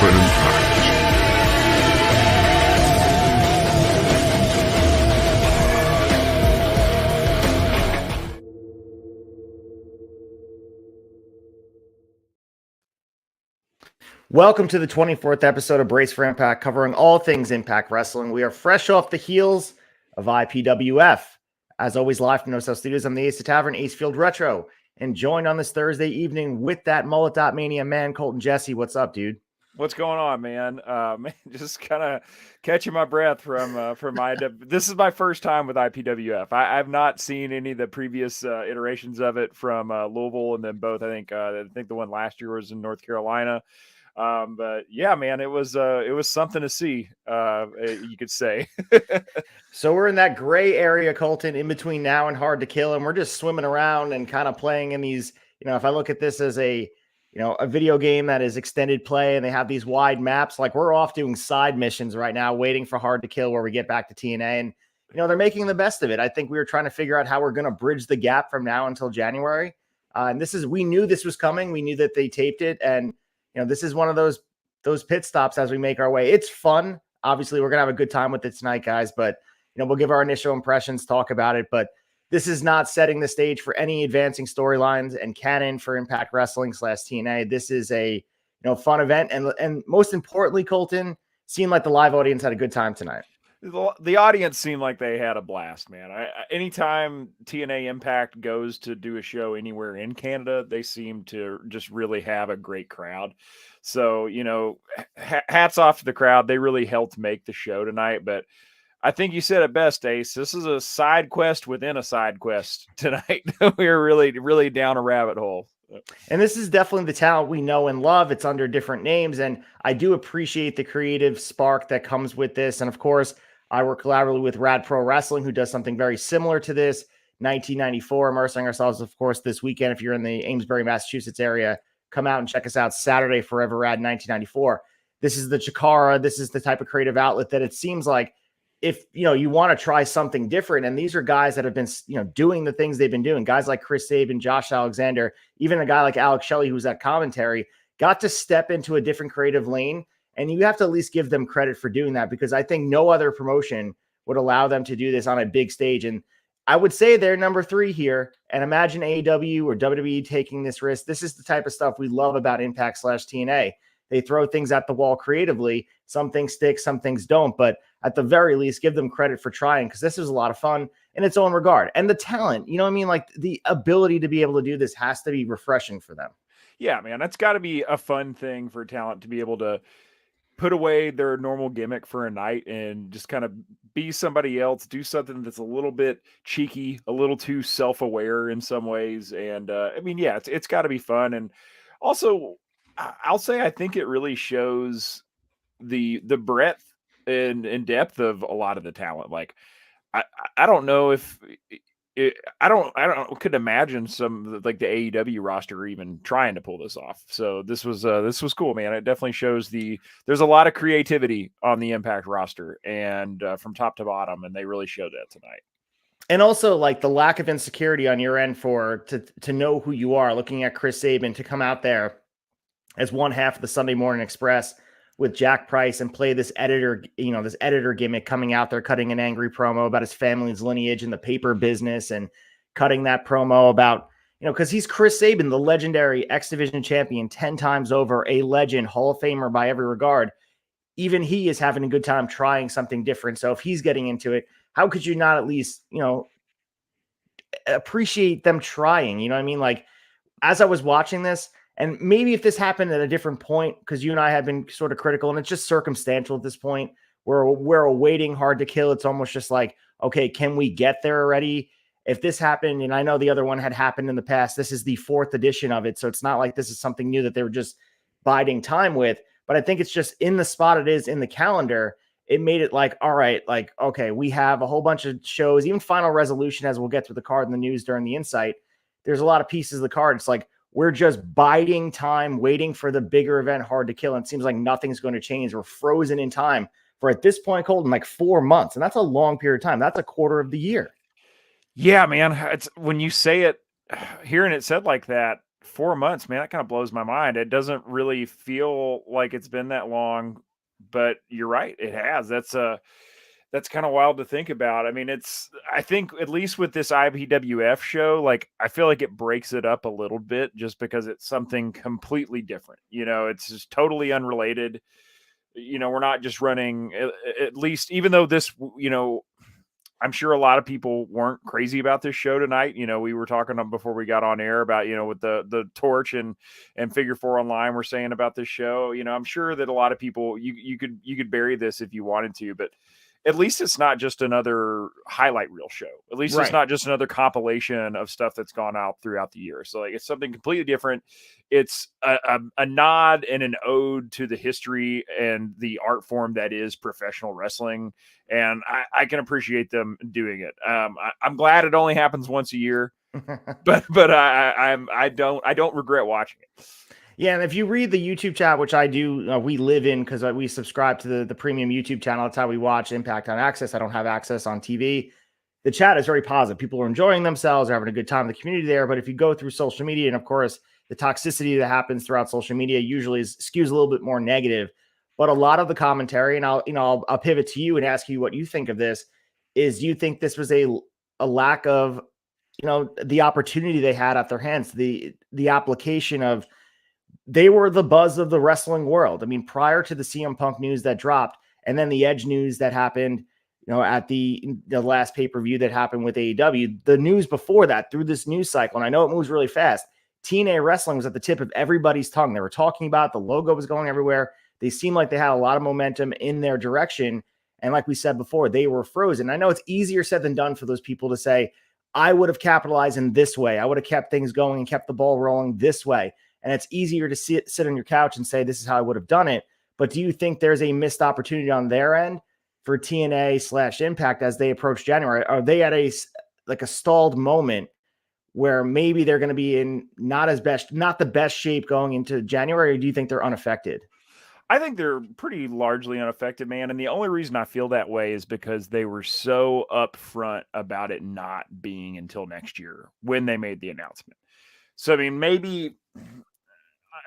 for impact. Welcome to the 24th episode of Brace for Impact, covering all things Impact Wrestling. We are fresh off the heels of IPWF. As always, live from No South Studios, I'm the Ace of Tavern, ACefieldretro, and joined on this Thursday evening with that mullet.mania man, Colton Jesse. What's up, dude? What's going on, man? Man, just kind of catching my breath from this is my first time with IPWF. I've not seen any of the previous iterations of it from Louisville, and then both. I think the one last year was in North Carolina. But yeah, man, it was something to see, you could say. So we're in that gray area, Colton, in between now and Hard to Kill, and we're just swimming around and kind of playing in these, if I look at this as a video game that is extended play and they have these wide maps, like we're off doing side missions right now, waiting for Hard to Kill where we get back to TNA, and they're making the best of it. I think we were trying to figure out how we're going to bridge the gap from now until January. And we knew this was coming. We knew that they taped it, and this is one of those pit stops as we make our way. It's fun. Obviously, we're going to have a good time with it tonight, guys, but we'll give our initial impressions, talk about it, but this is not setting the stage for any advancing storylines and canon for Impact Wrestling / TNA. This is a fun event, and most importantly, Colton, seemed like the live audience had a good time tonight. The audience seemed like they had a blast, man. Anytime TNA Impact goes to do a show anywhere in Canada, they seem to just really have a great crowd. So, hats off to the crowd. They really helped make the show tonight. But I think you said it best, Ace. This is a side quest within a side quest tonight. We're really, really down a rabbit hole. And this is definitely the talent we know and love. It's under different names. And I do appreciate the creative spark that comes with this. And of course, I work collaboratively with Rad Pro Wrestling, who does something very similar to this. 1994, immersing ourselves, of course, this weekend. If you're in the Amesbury, Massachusetts area, come out and check us out Saturday, Forever Rad 1994. This is the Chikara. This is the type of creative outlet that it seems like if, you want to try something different. And these are guys that have been, doing the things they've been doing. Guys like Chris Sabin, Josh Alexander, even a guy like Alex Shelley, who's at commentary, got to step into a different creative lane. And you have to at least give them credit for doing that, because I think no other promotion would allow them to do this on a big stage. And I would say they're number 3 here. And imagine AEW or WWE taking this risk. This is the type of stuff we love about Impact / TNA. They throw things at the wall creatively. Some things stick, some things don't. But at the very least, give them credit for trying, because this is a lot of fun in its own regard. And the talent, like the ability to be able to do this has to be refreshing for them. Yeah, man, that's got to be a fun thing for talent to be able to put away their normal gimmick for a night and just kind of be somebody else, do something that's a little bit cheeky, a little too self-aware in some ways. And it's got to be fun. And also, I'll say I think it really shows the breadth and depth of a lot of the talent. Like, I don't know if I could imagine some like the AEW roster even trying to pull this off. So this was cool, man. It definitely shows there's a lot of creativity on the Impact roster and from top to bottom, and they really showed that tonight. And also, like, the lack of insecurity on your end to know who you are. Looking at Chris Sabin to come out there as one half of the Sunday Morning Express with Jack Price and play this editor gimmick, coming out there, cutting an angry promo about his family's lineage in the paper business, and cutting that promo about, because he's Chris Sabin, the legendary X Division champion, 10 times over, a legend, Hall of Famer by every regard. Even he is having a good time trying something different. So if he's getting into it, how could you not at least, appreciate them trying? You know what I mean? Like, as I was watching this, and maybe if this happened at a different point, because you and I have been sort of critical, and it's just circumstantial at this point, we're awaiting Hard to Kill. It's almost just like, okay, can we get there already? If this happened, and I know the other one had happened in the past, this is the 4th edition of it. So it's not like this is something new that they were just biding time with. But I think it's just in the spot it is in the calendar. It made it like, all right, like, okay, we have a whole bunch of shows, even Final Resolution, as we'll get to the card in the news during the Insight. There's a lot of pieces of the card. It's like, we're just biding time, waiting for the bigger event, Hard to Kill. And it seems like nothing's going to change. We're frozen in time for, at this point, Colton, like 4 months. And that's a long period of time. That's a quarter of the year. Yeah, man. It's when you say it, hearing it said like that, 4 months, man, that kind of blows my mind. It doesn't really feel like it's been that long, but you're right, it has. That's kind of wild to think about. I mean, I think at least with this IPWF show, like I feel like it breaks it up a little bit just because it's something completely different. It's just totally unrelated. We're not just running, at least, even though this, I'm sure a lot of people weren't crazy about this show tonight. We were talking before we got on air about, with the torch and Figure 4 Online we're saying about this show. I'm sure that a lot of people, you could bury this if you wanted to, but at least it's not just another highlight reel show. At least It's not just another compilation of stuff that's gone out throughout the year. So like, it's something completely different. It's a nod and an ode to the history and the art form that is professional wrestling. And I can appreciate them doing it. I'm glad it only happens once a year, but I don't regret watching it. Yeah, and if you read the YouTube chat, which I do, we live in because we subscribe to the premium YouTube channel. That's how we watch Impact on AXS. I don't have access on TV. The chat is very positive. People are enjoying themselves, are having a good time in the community there. But if you go through social media, and of course, the toxicity that happens throughout social media usually skews a little bit more negative. But a lot of the commentary, and I'll pivot to you and ask you what you think of this, is do you think this was a lack of, the opportunity they had at their hands, the application of, they were the buzz of the wrestling world. I mean, prior to the CM Punk news that dropped, and then the Edge news that happened, at the last pay-per-view that happened with AEW, the news before that, through this news cycle, and I know it moves really fast, TNA wrestling was at the tip of everybody's tongue. They were talking about it. The logo was going everywhere. They seemed like they had a lot of momentum in their direction. And like we said before, they were frozen. I know it's easier said than done for those people to say, I would have capitalized in this way. I would have kept things going and kept the ball rolling this way. And it's easier to sit on your couch and say, this is how I would have done it. But do you think there's a missed opportunity on their end for TNA/Impact as they approach January? Are they at a stalled moment where maybe they're going to be in not the best shape going into January? Or do you think they're unaffected? I think they're pretty largely unaffected, man. And the only reason I feel that way is because they were so upfront about it not being until next year when they made the announcement. So, I mean, maybe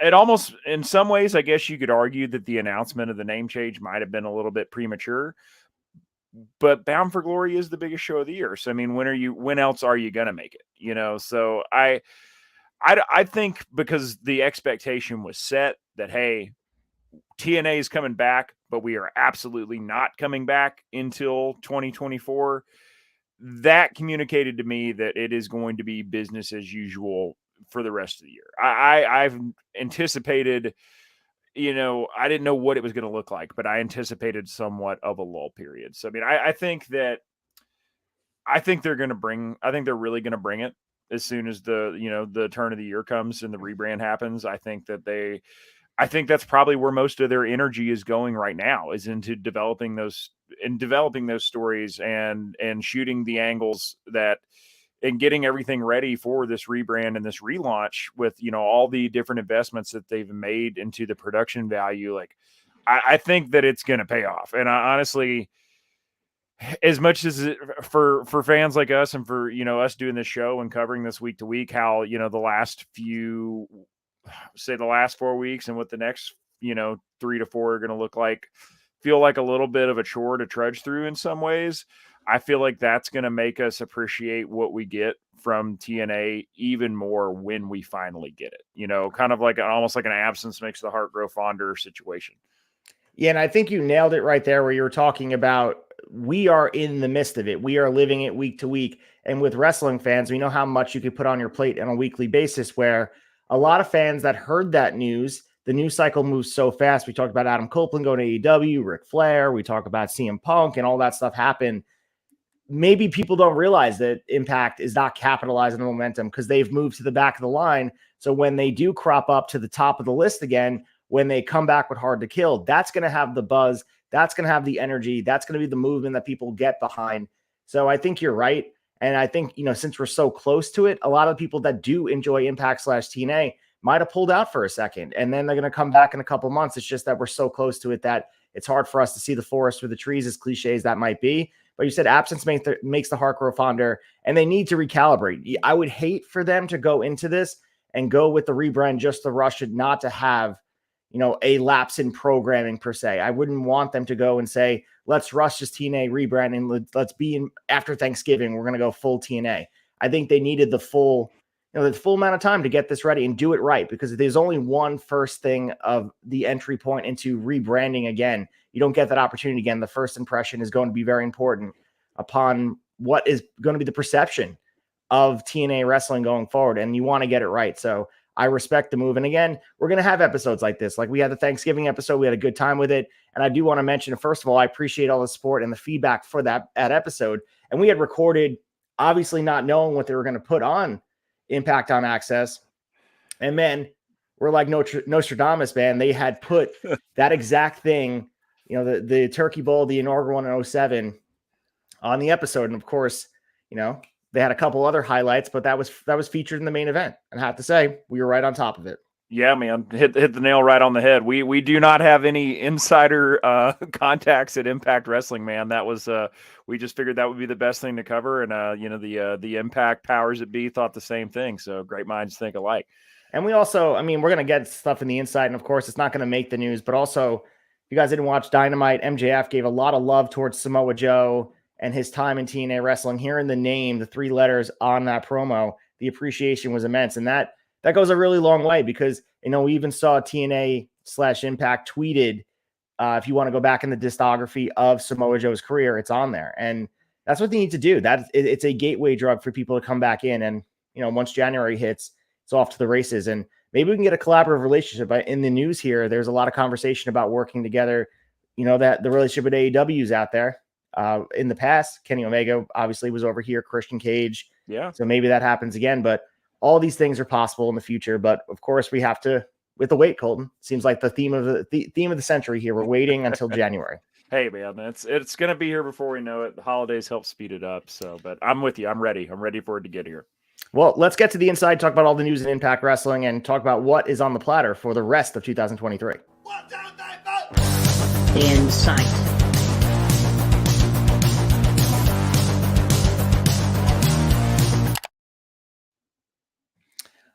it almost, in some ways, I guess you could argue that the announcement of the name change might have been a little bit premature, but Bound for Glory is the biggest show of the year. So, I mean, when else are you going to make it? So I think because the expectation was set that, hey, TNA is coming back, but we are absolutely not coming back until 2024. That communicated to me that it is going to be business as usual for the rest of the year. I've anticipated, I didn't know what it was going to look like, but I anticipated somewhat of a lull period. So, I mean, I think they're really going to bring it as soon as the turn of the year comes and the rebrand happens. I think that's probably where most of their energy is going right now, is into developing those stories and shooting the angles and getting everything ready for this rebrand and this relaunch with, all the different investments that they've made into the production value. Like, I think that it's going to pay off. And I honestly, as much as for fans like us and for, us doing this show and covering this week to week, how, the last 4 weeks and what the next, 3 to 4 are going to look like, feel like a little bit of a chore to trudge through in some ways. I feel like that's going to make us appreciate what we get from TNA even more when we finally get it, kind of like almost like an absence makes the heart grow fonder situation. Yeah. And I think you nailed it right there where you were talking about, we are in the midst of it. We are living it week to week. And with wrestling fans, we know how much you could put on your plate on a weekly basis, where a lot of fans that heard that news, the news cycle moves so fast. We talked about Adam Copeland going to AEW, Ric Flair. We talk about CM Punk and all that stuff happened. Maybe people don't realize that Impact is not capitalizing the momentum because they've moved to the back of the line. So when they do crop up to the top of the list again, when they come back with Hard to Kill, that's going to have the buzz. That's going to have the energy. That's going to be the movement that people get behind. So I think you're right. And I think, since we're so close to it, a lot of people that do enjoy Impact/TNA might have pulled out for a second, and then they're going to come back in a couple months. It's just that we're so close to it that it's hard for us to see the forest for the trees, as cliche as that might be. But you said absence makes the heart grow fonder, and they need to recalibrate. I would hate for them to go into this and go with the rebrand just to rush it, not to have, a lapse in programming per se. I wouldn't want them to go and say, let's rush this TNA rebrand and let's be in after Thanksgiving. We're going to go full TNA. I think they needed the full amount of time to get this ready and do it right, because there's only one first thing of the entry point into rebranding again. You don't get that opportunity again. The first impression is going to be very important upon what is going to be the perception of TNA wrestling going forward, and you want to get it right. So I respect the move. And again, we're going to have episodes like this. Like we had the Thanksgiving episode. We had a good time with it. And I do want to mention, first of all, I appreciate all the support and the feedback for that episode. And we had recorded, obviously not knowing what they were going to put on Impact on AXS. And man, we're like Nostradamus, man. They had put that exact thing, the Turkey Bowl, the inaugural one in 2007 on the episode. And of course, they had a couple other highlights, but that was featured in the main event. And I have to say, we were right on top of it. Yeah, man, hit the nail right on the head. We do not have any insider contacts at Impact Wrestling, man. That was we just figured that would be the best thing to cover, and the Impact powers that be thought the same thing. So great minds think alike. And we also, we're going to get stuff in the inside, and of course, it's not going to make the news, but also, if you guys didn't watch Dynamite, MJF gave a lot of love towards Samoa Joe and his time in TNA wrestling. Hearing the name, the 3 letters on that promo, the appreciation was immense. And that goes a really long way, because, we even saw TNA/Impact tweeted, if you want to go back in the discography of Samoa Joe's career, it's on there. And that's what they need to do. It's a gateway drug for people to come back in. And, once January hits, it's off to the races. And maybe we can get a collaborative relationship. In the news here, there's a lot of conversation about working together, that the relationship with AEW is out there. In the past, Kenny Omega obviously was over here, Christian Cage. Yeah. So maybe that happens again, but all these things are possible in the future. But of course we have to, with the wait, Colton, seems like the theme of the century here. We're waiting until January. Hey man, it's going to be here before we know it. The holidays help speed it up. So, but I'm with you. I'm ready for it to get here. Well, let's get to the inside, talk about all the news in Impact Wrestling, and talk about what is on the platter for the rest of 2023. The inside.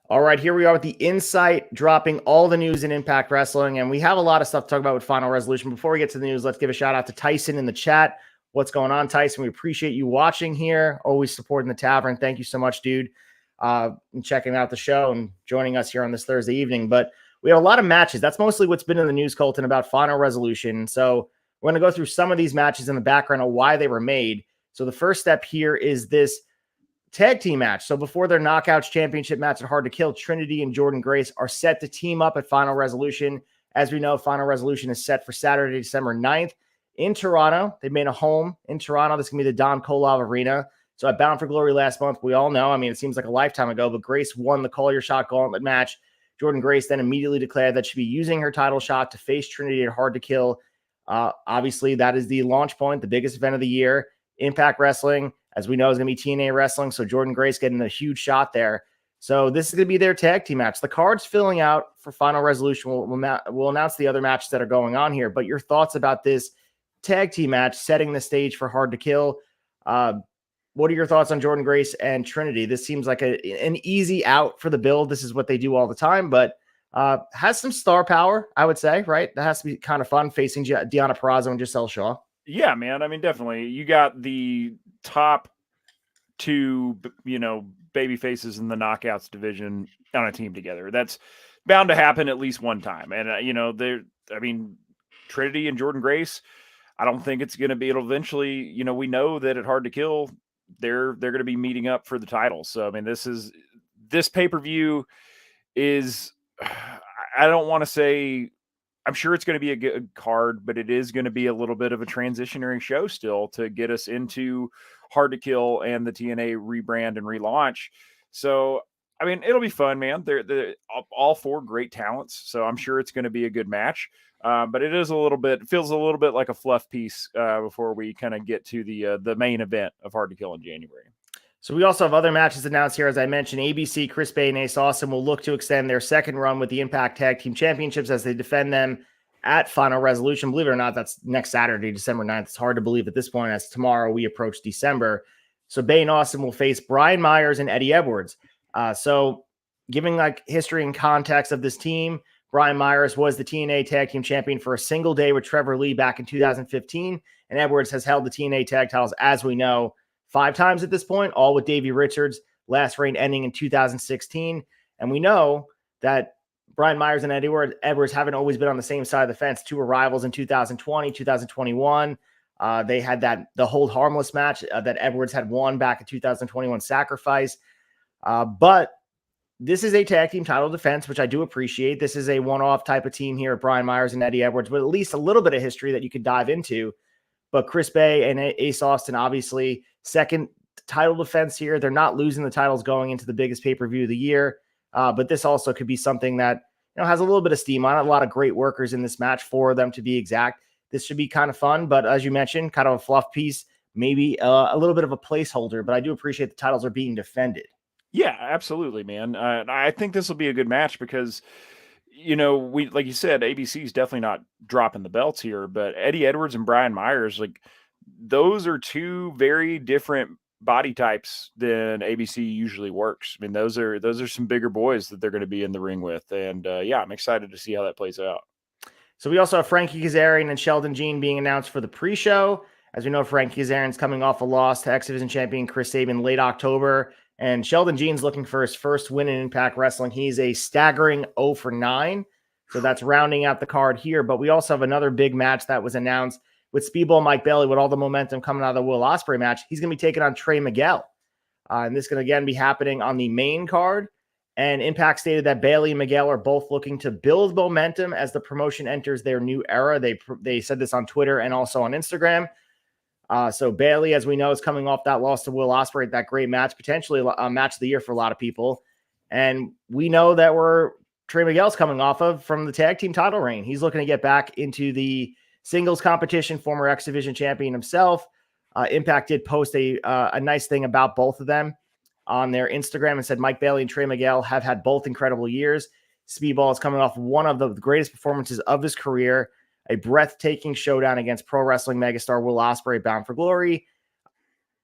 All right, here we are with the Insight, dropping all the news in Impact Wrestling, and we have a lot of stuff to talk about with Final Resolution. Before we get to the news, let's give a shout out to Tyson in the chat. What's going on, Tyson? We appreciate you watching here, always supporting the tavern. Thank you so much, dude, and checking out the show and joining us here on this Thursday evening. But we have a lot of matches. That's mostly what's been in the news, Colton, about Final Resolution. So we're going to go through some of these matches in the background of why they were made. So the first step here is this tag team match. So before their Knockouts Championship match at Hard to Kill, Trinity and Jordynne Grace are set to team up at Final Resolution. As we know, Final Resolution is set for Saturday, December 9th in Toronto. They made a home in Toronto. This is going to be the Don Kolov Arena. So at Bound for Glory last month, we all know, it seems like a lifetime ago, but Grace won the Call Your Shot Gauntlet match. Jordynne Grace then immediately declared that she'd be using her title shot to face Trinity at Hard to Kill. Obviously, that is the launch point, the biggest event of the year. Impact Wrestling, as we know, is going to be TNA Wrestling. So Jordynne Grace getting a huge shot there. So this is going to be their tag team match. The card's filling out for Final Resolution. We'll announce the other matches that are going on here. But your thoughts about this tag team match setting the stage for Hard to Kill? What are your thoughts on Jordynne Grace and Trinity? This seems like an easy out for the build. This is what they do all the time, but has some star power, I would say, right? That has to be kind of fun facing Deonna Purrazzo and Giselle Shaw. Yeah, man. Definitely. You got the top 2, baby faces in the Knockouts division on a team together. That's bound to happen at least one time. And, Trinity and Jordynne Grace, I don't think it's going to be, it'll eventually, we know that at Hard to Kill, they're going to be meeting up for the title. So, this pay-per-view is, I don't want to say, I'm sure it's going to be a good card, but it is going to be a little bit of a transitionary show still to get us into Hard to Kill and the TNA rebrand and relaunch. So, it'll be fun, man. They're all 4 great talents. So I'm sure it's going to be a good match. But it feels a little bit like a fluff piece before we kind of get to the main event of Hard to Kill in January. So we also have other matches announced here. As I mentioned, ABC, Chris Bay, and Ace Austin will look to extend their second run with the Impact Tag Team Championships as they defend them at Final Resolution. Believe it or not, that's next Saturday, December 9th. It's hard to believe at this point, as tomorrow we approach December. So Bay and Austin will face Brian Myers and Eddie Edwards. So giving like history and context of this team, Brian Myers was the TNA Tag Team Champion for a single day with Trevor Lee back in 2015, and Edwards has held the TNA Tag titles, as we know, 5 times at this point, all with Davey Richards, last reign ending in 2016. And we know that Brian Myers and Edwards haven't always been on the same side of the fence. 2 were rivals in 2020, 2021. They had the hold harmless match that Edwards had won back in 2021 Sacrifice. But this is a tag team title defense, which I do appreciate. This is a one-off type of team here at Brian Myers and Eddie Edwards, with at least a little bit of history that you could dive into. But Chris Bay and Ace Austin, obviously, second title defense here. They're not losing the titles going into the biggest pay-per-view of the year. But this also could be something that has a little bit of steam on it. A lot of great workers in this match, 4 of them to be exact. This should be kind of fun, but as you mentioned, kind of a fluff piece, maybe a little bit of a placeholder, but I do appreciate the titles are being defended. Yeah, absolutely, man. I think this will be a good match because, we, like you said, ABC is definitely not dropping the belts here, but Eddie Edwards and Brian Myers, like, those are 2 very different body types than ABC usually works. I mean, those are some bigger boys that they're going to be in the ring with. And yeah, I'm excited to see how that plays out. So we also have Frankie Kazarian and Sheldon Jean being announced for the pre-show. As we know, Frankie Kazarian's coming off a loss to X Division champion Chris Sabin late October. And Sheldon Jean's looking for his first win in Impact Wrestling. He's a staggering 0 for 9. So that's rounding out the card here. But we also have another big match that was announced with Speedball Mike Bailey, with all the momentum coming out of the Will Ospreay match. He's going to be taking on Trey Miguel. And this is going to, again, be happening on the main card. And Impact stated that Bailey and Miguel are both looking to build momentum as the promotion enters their new era. They said this on Twitter and also on Instagram. So Bailey, as we know, is coming off that loss to Will Ospreay, that great match, potentially a match of the year for a lot of people. And we know that Trey Miguel's coming off from the tag team title reign. He's looking to get back into the singles competition, former X Division champion himself. Impact did post a nice thing about both of them on their Instagram and said Mike Bailey and Trey Miguel have had both incredible years. Speedball is coming off one of the greatest performances of his career, a breathtaking showdown against pro wrestling megastar Will Ospreay, bound for glory.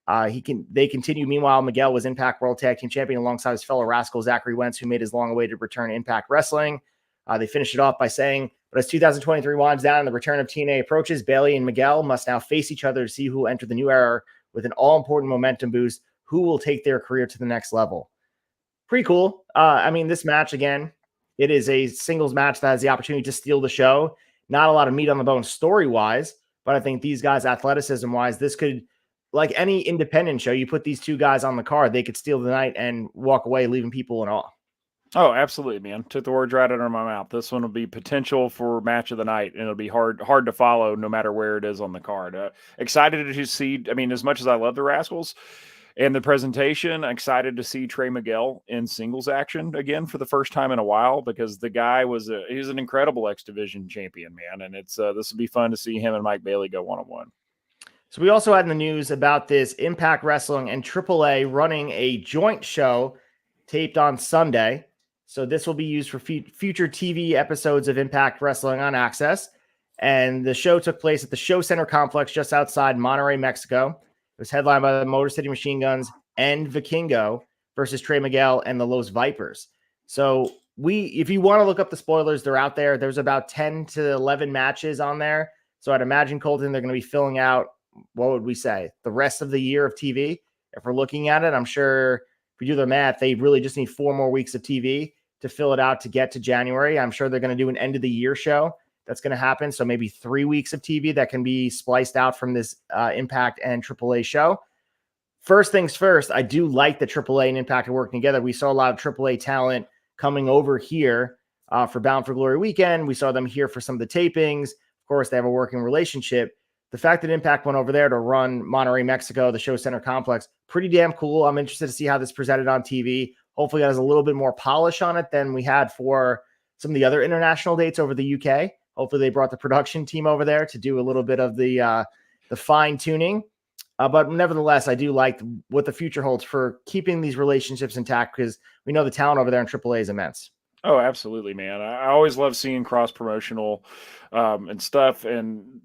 They continue. Meanwhile, Miguel was Impact World Tag Team Champion alongside his fellow rascal Zachary Wentz, who made his long-awaited return to Impact Wrestling. They finished it off by saying, but as 2023 winds down and the return of TNA approaches, Bailey and Miguel must now face each other to see who will enter the new era with an all-important momentum boost, who will take their career to the next level. Pretty cool. This match, again, it is a singles match that has the opportunity to steal the show. Not a lot of meat on the bone story-wise, but I think these guys, athleticism-wise, this could, like any independent show, you put these 2 guys on the card, they could steal the night and walk away, leaving people in awe. Oh, absolutely, man. Took the words right out of my mouth. This one will be potential for match of the night, and it'll be hard to follow no matter where it is on the card. Excited to see, as much as I love the Rascals and the presentation, I'm excited to see Trey Miguel in singles action again for the first time in a while, because the guy he's an incredible X Division champion, man. And this will be fun to see him and Mike Bailey go one-on-one. So we also had in the news about this Impact Wrestling and AAA running a joint show taped on Sunday. So this will be used for future TV episodes of Impact Wrestling on AXS. And the show took place at the Show Center complex just outside Monterrey, Mexico. It was headlined by the Motor City Machine Guns and Vikingo versus Trey Miguel and the Los Vipers. So if you want to look up the spoilers, they're out there. There's about 10 to 11 matches on there. So I'd imagine, Colton, they're going to be filling out, what would we say, the rest of the year of TV. If we're looking at it, I'm sure if we do the math, they really just need 4 more weeks of TV to fill it out to get to January. I'm sure they're going to do an end of the year show that's going to happen. So maybe 3 weeks of TV that can be spliced out from this Impact and AAA show. First things first, I do like that AAA and Impact are working together. We saw a lot of AAA talent coming over here for Bound for Glory weekend. We saw them here for some of the tapings. Of course, they have a working relationship. The fact that Impact went over there to run Monterrey, Mexico, the Show Center complex, pretty damn cool. I'm interested to see how this presented on TV. Hopefully it has a little bit more polish on it than we had for some of the other international dates over the UK. Hopefully they brought the production team over there to do a little bit of the fine tuning. But nevertheless, I do like what the future holds for keeping these relationships intact, because we know the talent over there in AAA is immense. Oh, absolutely, man. I always love seeing cross promotional and stuff. And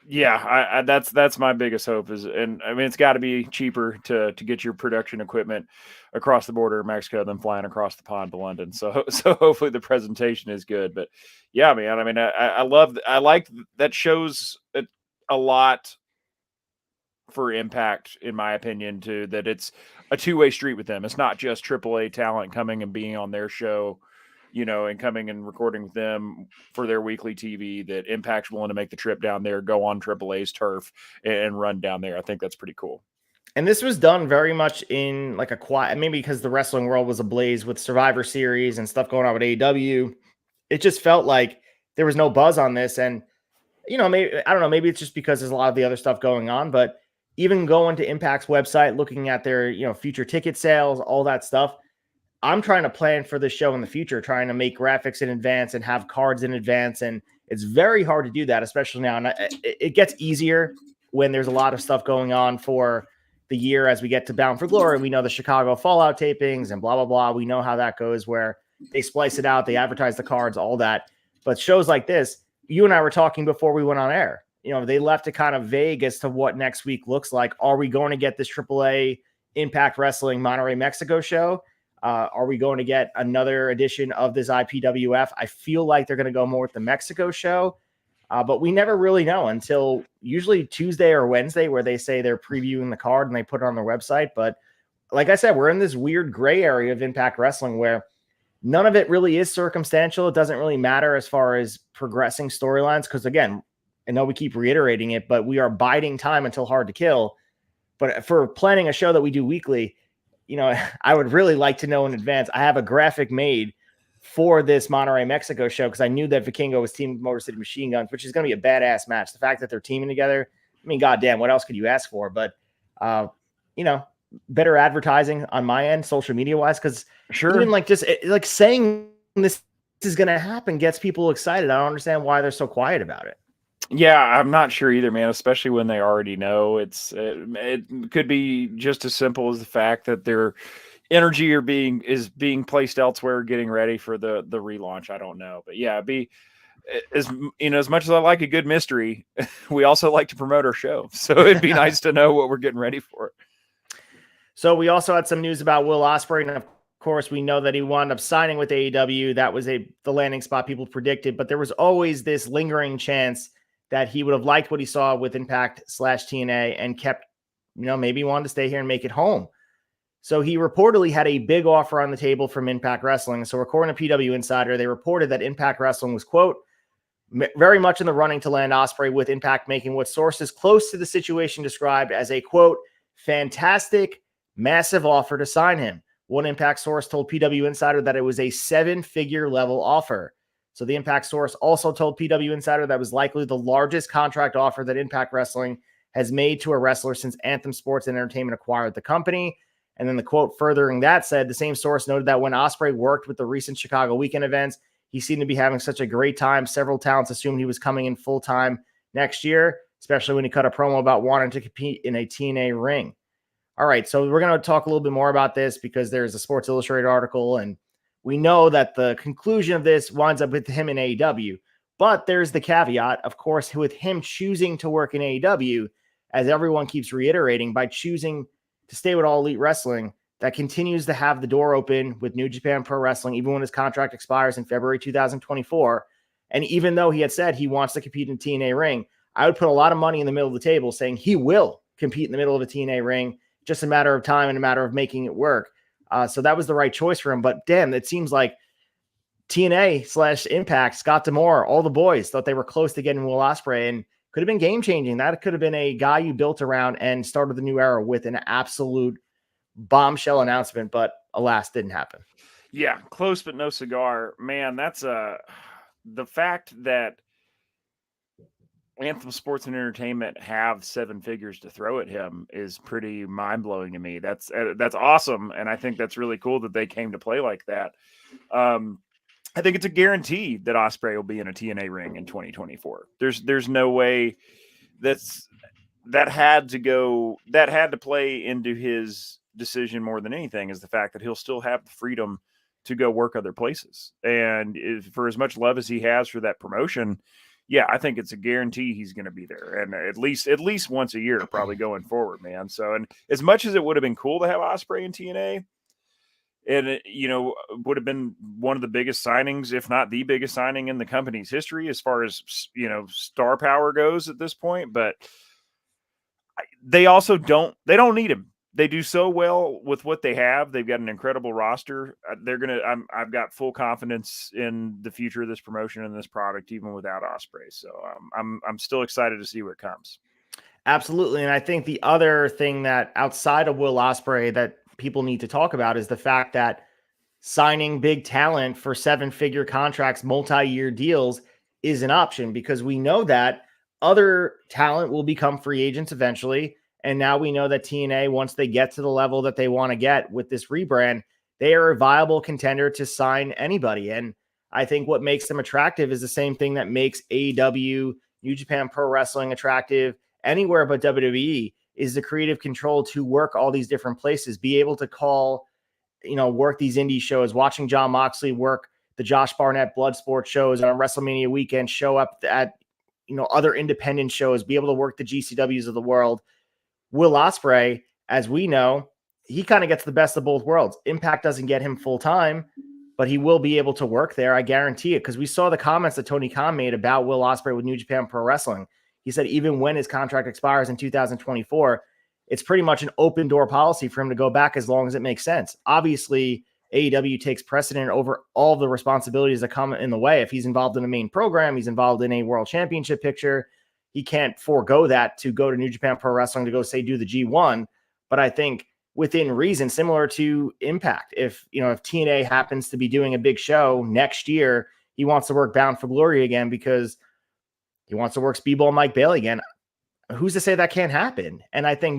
Yeah, that's my biggest hope is, and I mean, it's got to be cheaper to get your production equipment across the border of Mexico than flying across the pond to London. So hopefully the presentation is good. But yeah, man, I mean, I like that shows a lot for Impact, in my opinion, too, that it's a two-way street with them. It's not just AAA talent coming and being on their show, and coming and recording with them for their weekly TV, that Impact's willing to make the trip down there, go on AAA's turf and run down there. I think that's pretty cool. And this was done very much in like a quiet, maybe because the wrestling world was ablaze with Survivor Series and stuff going on with AEW. It just felt like there was no buzz on this. And, maybe, I don't know, maybe it's just because there's a lot of the other stuff going on, but even going to Impact's website, looking at their, future ticket sales, all that stuff, I'm trying to plan for this show in the future, trying to make graphics in advance and have cards in advance. And it's very hard to do that, especially now. And it gets easier when there's a lot of stuff going on for the year as we get to Bound for Glory. We know the Chicago Fallout tapings and blah, blah, blah. We know how that goes, where they splice it out, they advertise the cards, all that. But shows like this, you and I were talking before we went on air. They left it kind of vague as to what next week looks like. Are we going to get this AAA Impact Wrestling Monterrey, Mexico show? Are we going to get another edition of this IPWF? I feel like they're going to go more with the Mexico show, but we never really know until usually Tuesday or Wednesday, where they say they're previewing the card and they put it on their website. But like I said, we're in this weird gray area of Impact Wrestling where none of it really is circumstantial. It doesn't really matter as far as progressing storylines because, again, I know we keep reiterating it, but we are biding time until Hard to Kill. But for planning a show that we do weekly, I would really like to know in advance. I have a graphic made for this Monterrey, Mexico show because I knew that Vikingo was teaming with Motor City Machine Guns, which is going to be a badass match. The fact that they're teaming together, I mean, goddamn, what else could you ask for? But, better advertising on my end, social media wise, because even like just like saying this is going to happen gets people excited. I don't understand why they're so quiet about it. Yeah, I'm not sure either, man, especially when they already know. It could be just as simple as the fact that their energy is being placed elsewhere, getting ready for the relaunch. I don't know. But yeah, as much as I like a good mystery, we also like to promote our show. So it'd be nice to know what we're getting ready for. So we also had some news about Will Ospreay, and of course, we know that he wound up signing with AEW. That was the landing spot people predicted, but there was always this lingering chance that he would have liked what he saw with Impact/TNA and kept, maybe wanted to stay here and make it home. So he reportedly had a big offer on the table from Impact Wrestling. So according to PW Insider, they reported that Impact Wrestling was, quote, very much in the running to land Ospreay, with Impact making what sources close to the situation described as a, quote, fantastic, massive offer to sign him. One Impact source told PW Insider that it was a 7-figure level offer. So the Impact source also told PW Insider that was likely the largest contract offer that Impact Wrestling has made to a wrestler since Anthem Sports and Entertainment acquired the company. And then the quote furthering that said, the same source noted that when Ospreay worked with the recent Chicago weekend events, he seemed to be having such a great time. Several talents assumed he was coming in full-time next year, especially when he cut a promo about wanting to compete in a TNA ring. All right, so we're going to talk a little bit more about this because there's a Sports Illustrated article, and we know that the conclusion of this winds up with him in AEW, but there's the caveat, of course, with him choosing to work in AEW, as everyone keeps reiterating, by choosing to stay with All Elite Wrestling, that continues to have the door open with New Japan Pro Wrestling, even when his contract expires in February 2024. And even though he had said he wants to compete in TNA ring, I would put a lot of money in the middle of the table saying he will compete in the middle of a TNA ring, just a matter of time and a matter of making it work. So that was the right choice for him. But damn, it seems like TNA/Impact, Scott D'Amore, all the boys thought they were close to getting Will Ospreay, and could have been game-changing. That could have been a guy you built around and started the new era with an absolute bombshell announcement, but alas, didn't happen. Yeah, close but no cigar. Man, that's the fact that Anthem Sports and Entertainment have 7 figures to throw at him is pretty mind-blowing to me. That's awesome, and I think that's really cool that they came to play like that. I think it's a guarantee that Ospreay will be in a TNA ring in 2024. There's no way that had to play into his decision more than anything, is the fact that he'll still have the freedom to go work other places. And for as much love as he has for that promotion, yeah, I think it's a guarantee he's going to be there, and at least once a year, probably going forward, man. So, and as much as it would have been cool to have Ospreay in TNA, and it, would have been one of the biggest signings, if not the biggest signing in the company's history, as far as star power goes at this point. But they also don't need him. They do so well with what they have. They've got an incredible roster. I've got full confidence in the future of this promotion and this product, even without Ospreay. So I'm still excited to see what comes. Absolutely. And I think the other thing that outside of Will Ospreay that people need to talk about is the fact that signing big talent for 7-figure contracts, multi-year deals is an option, because we know that other talent will become free agents eventually. And now we know that TNA, once they get to the level that they want to get with this rebrand, they are a viable contender to sign anybody. And I think what makes them attractive is the same thing that makes AEW, New Japan Pro Wrestling attractive anywhere but WWE, is the creative control to work all these different places, be able to call, work these indie shows, watching Jon Moxley work the Josh Barnett Bloodsport shows on WrestleMania weekend, show up at, other independent shows, be able to work the GCWs of the world. Will Ospreay, as we know, he kind of gets the best of both worlds. Impact doesn't get him full time, but he will be able to work there. I guarantee it. Because we saw the comments that Tony Khan made about Will Ospreay with New Japan Pro Wrestling. He said even when his contract expires in 2024, it's pretty much an open door policy for him to go back as long as it makes sense. Obviously, AEW takes precedent over all the responsibilities that come in the way. If he's involved in a main program, he's involved in a world championship picture, he can't forego that to go to New Japan Pro Wrestling to go say do the G1. But I think within reason, similar to Impact, if TNA happens to be doing a big show next year, he wants to work Bound for Glory again because he wants to work Speedball Mike Bailey again. Who's to say that can't happen? And I think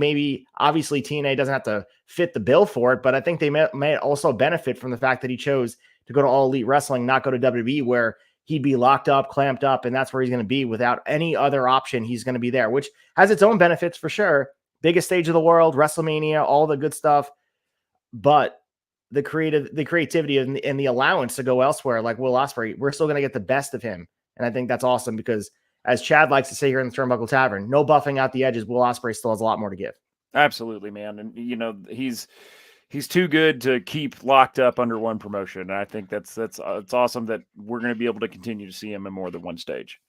obviously TNA doesn't have to fit the bill for it, but I think they may also benefit from the fact that he chose to go to All Elite Wrestling, not go to WWE, where he'd be locked up, clamped up, and that's where he's going to be without any other option. He's going to be there, which has its own benefits for sure. Biggest stage of the world, WrestleMania, all the good stuff. But the creativity and the allowance to go elsewhere, like Will Ospreay, we're still going to get the best of him. And I think that's awesome because, as Chad likes to say here in the Turnbuckle Tavern, no buffing out the edges. Will Ospreay still has a lot more to give. Absolutely, man. And, he's too good to keep locked up under one promotion. And I think it's awesome that we're going to be able to continue to see him in more than one stage.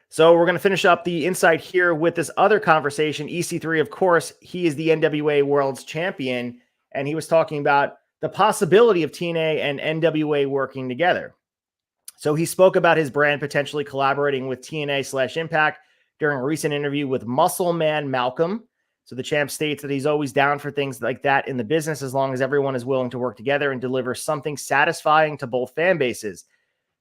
So we're going to finish up the insight here with this other conversation. EC3, of course, he is the NWA World's Champion, and he was talking about the possibility of TNA and NWA working together. So he spoke about his brand potentially collaborating with TNA/Impact during a recent interview with Muscle Man Malcolm. So the champ states that he's always down for things like that in the business as long as everyone is willing to work together and deliver something satisfying to both fan bases.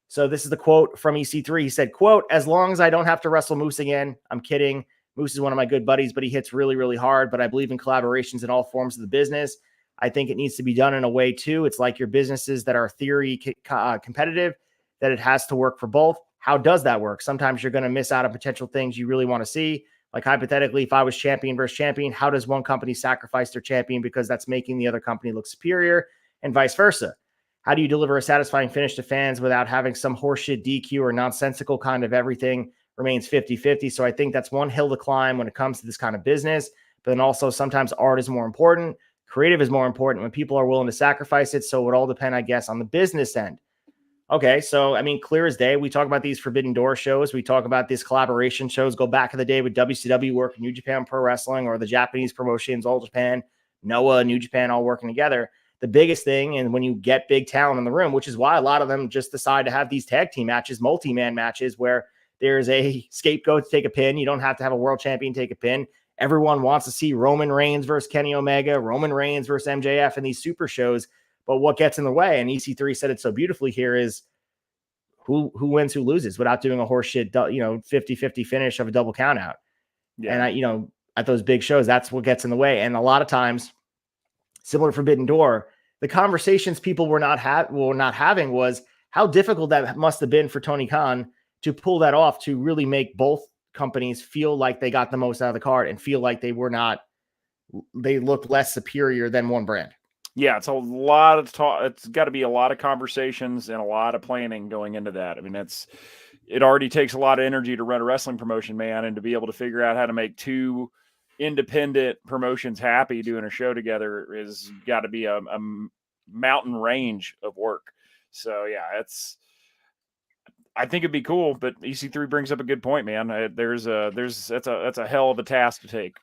So this is the quote from EC3. He said, quote, "As long as I don't have to wrestle Moose again," I'm kidding. Moose is one of my good buddies, but he hits really, really hard. But I believe in collaborations in all forms of the business. I think it needs to be done in a way too. It's like your businesses that are theory competitive, that it has to work for both. How does that work? Sometimes you're going to miss out on potential things you really want to see. Like hypothetically, if I was champion versus champion, how does one company sacrifice their champion because that's making the other company look superior, and vice versa? How do you deliver a satisfying finish to fans without having some horseshit DQ or nonsensical kind of everything remains 50-50? So I think that's one hill to climb when it comes to this kind of business. But then also sometimes art is more important. Creative is more important when people are willing to sacrifice it. So it would all depend, I guess, on the business end. Okay, so, clear as day. We talk about these Forbidden Door shows. We talk about these collaboration shows. Go back in the day with WCW work, New Japan Pro Wrestling, or the Japanese promotions, All Japan, Noah, New Japan, all working together. The biggest thing, and when you get big talent in the room, which is why a lot of them just decide to have these tag team matches, multi-man matches, where there's a scapegoat to take a pin. You don't have to have a world champion take a pin. Everyone wants to see Roman Reigns versus Kenny Omega, Roman Reigns versus MJF in these super shows. But what gets in the way, and EC3 said it so beautifully here, is who wins, who loses, without doing a horseshit, 50-50 finish of a double count out. Yeah. And at those big shows, that's what gets in the way. And a lot of times, similar to Forbidden Door, the conversations people were not having was how difficult that must have been for Tony Khan to pull that off, to really make both companies feel like they got the most out of the card and feel like they looked less superior than one brand. Yeah, it's a lot of talk. It's got to be a lot of conversations and a lot of planning going into that. it already takes a lot of energy to run a wrestling promotion, man, and to be able to figure out how to make two independent promotions happy doing a show together is got to be a mountain range of work. So yeah, I think it'd be cool, but EC3 brings up a good point, man. That's a hell of a task to take.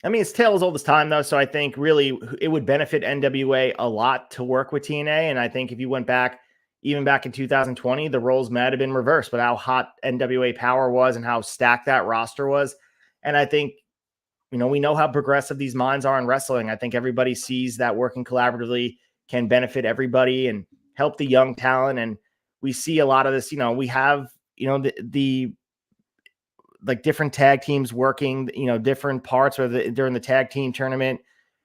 I mean, it's tale as old as time, though. So I think really it would benefit NWA a lot to work with TNA. And I think if you went back, even back in 2020, the roles might have been reversed with how hot NWA Power was and how stacked that roster was. And I think, we know how progressive these minds are in wrestling. I think everybody sees that working collaboratively can benefit everybody and help the young talent. And we see a lot of this, we have, the like different tag teams working, different parts during the tag team tournament.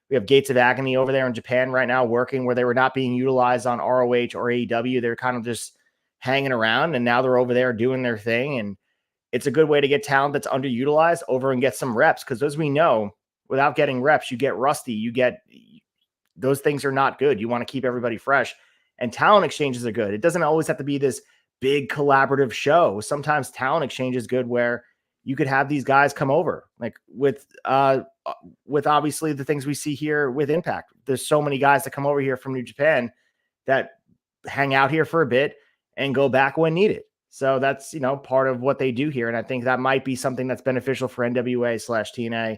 We have Gates of Agony over there in Japan right now working where they were not being utilized on ROH or AEW. They're kind of just hanging around, and now they're over there doing their thing. And it's a good way to get talent that's underutilized over and get some reps. Because as we know, without getting reps, you get rusty. Those things are not good. You want to keep everybody fresh, and talent exchanges are good. It doesn't always have to be this big collaborative show. Sometimes talent exchange is good where you could have these guys come over, like with obviously the things we see here with Impact. There's so many guys that come over here from New Japan that hang out here for a bit and go back when needed. So that's, part of what they do here. And I think that might be something that's beneficial for NWA/TNA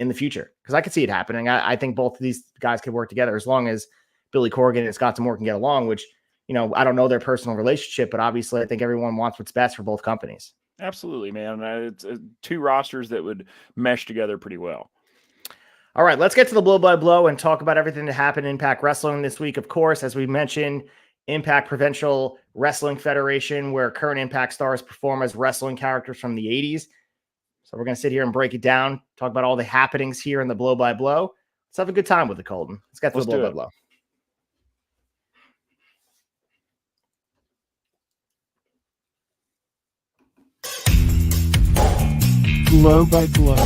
in the future, because I could see it happening. I think both of these guys could work together as long as Billy Corgan and Scott D'Amore can get along, which, I don't know their personal relationship, but obviously I think everyone wants what's best for both companies. Absolutely, man. It's two rosters that would mesh together pretty well. All right, let's get to the blow by blow and talk about everything that happened in Impact Wrestling this week. Of course, as we mentioned, Impact Provincial Wrestling Federation, where current Impact stars perform as wrestling characters from the 80s. So we're going to sit here and break it down, talk about all the happenings here in the blow by blow. Let's have a good time with it, Colton. Let's get to the blow by blow. Blow by blow.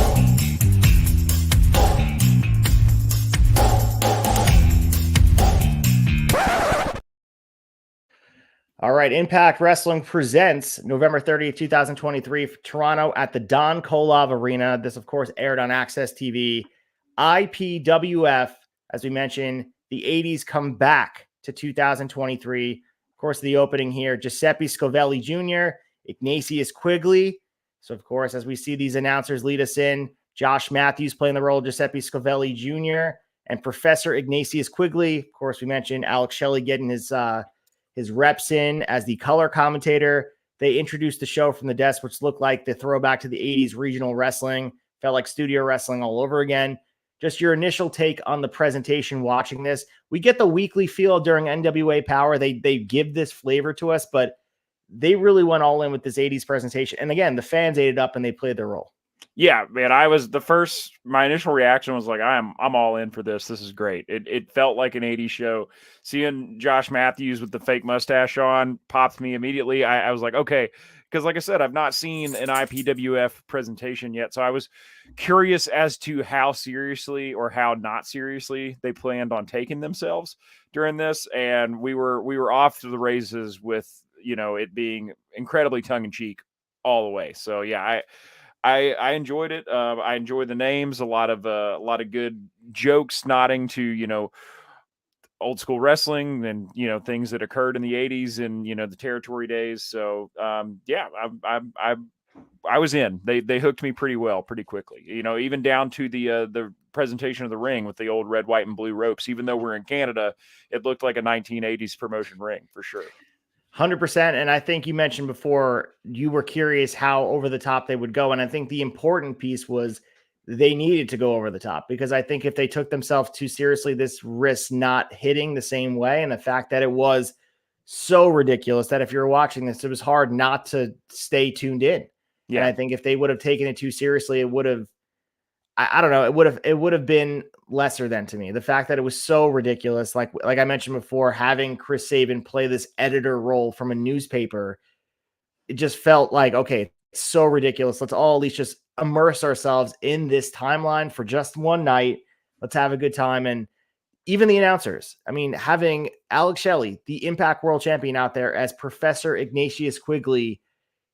All right, Impact Wrestling presents November 30th, 2023, Toronto at the Don Kolov Arena. This, of course, aired on AXS TV. IPWF, as we mentioned, the 80s come back to 2023. Of course, the opening here, Giuseppe Scovelli Jr., Ignatius Quigley. So, of course, as we see these announcers lead us in, Josh Matthews playing the role of Giuseppe Scovelli Jr. and Professor Ignatius Quigley. Of course, we mentioned Alex Shelley getting his reps in as the color commentator. They introduced the show from the desk, which looked like the throwback to the 80s regional wrestling. Felt like studio wrestling all over again. Just your initial take on the presentation watching this. We get the weekly feel during NWA Power. They give this flavor to us, but they really went all in with this 80s presentation. And again, the fans ate it up and they played their role. Yeah, man, my initial reaction was like, I'm all in for this. This is great. It felt like an 80s show. Seeing Josh Matthews with the fake mustache on popped me immediately. I was like, okay, because like I said, I've not seen an IPWF presentation yet. So I was curious as to how seriously or how not seriously they planned on taking themselves during this. And we were off to the races with, it being incredibly tongue-in-cheek all the way. So yeah, I enjoyed it. I enjoyed the names, a lot of good jokes nodding to, old school wrestling and, things that occurred in the 80s and, the territory days. So yeah, I was in. They hooked me pretty well, pretty quickly, even down to the presentation of the ring with the old red, white, and blue ropes. Even though we're in Canada, it looked like a 1980s promotion ring for sure. 100%. And I think you mentioned before you were curious how over the top they would go. And I think the important piece was they needed to go over the top, because I think if they took themselves too seriously, this risks not hitting the same way. And the fact that it was so ridiculous that if you're watching this, it was hard not to stay tuned in. Yeah. And I think if they would have taken it too seriously, it would have, I don't know, it would have been lesser than to me. The fact that it was so ridiculous, like I mentioned before, having Chris Sabin play this editor role from a newspaper, it just felt like, okay, it's so ridiculous. Let's all at least just immerse ourselves in this timeline for just one night. Let's have a good time. And even the announcers. I mean, having Alex Shelley, the Impact World Champion, out there as Professor Ignatius Quigley,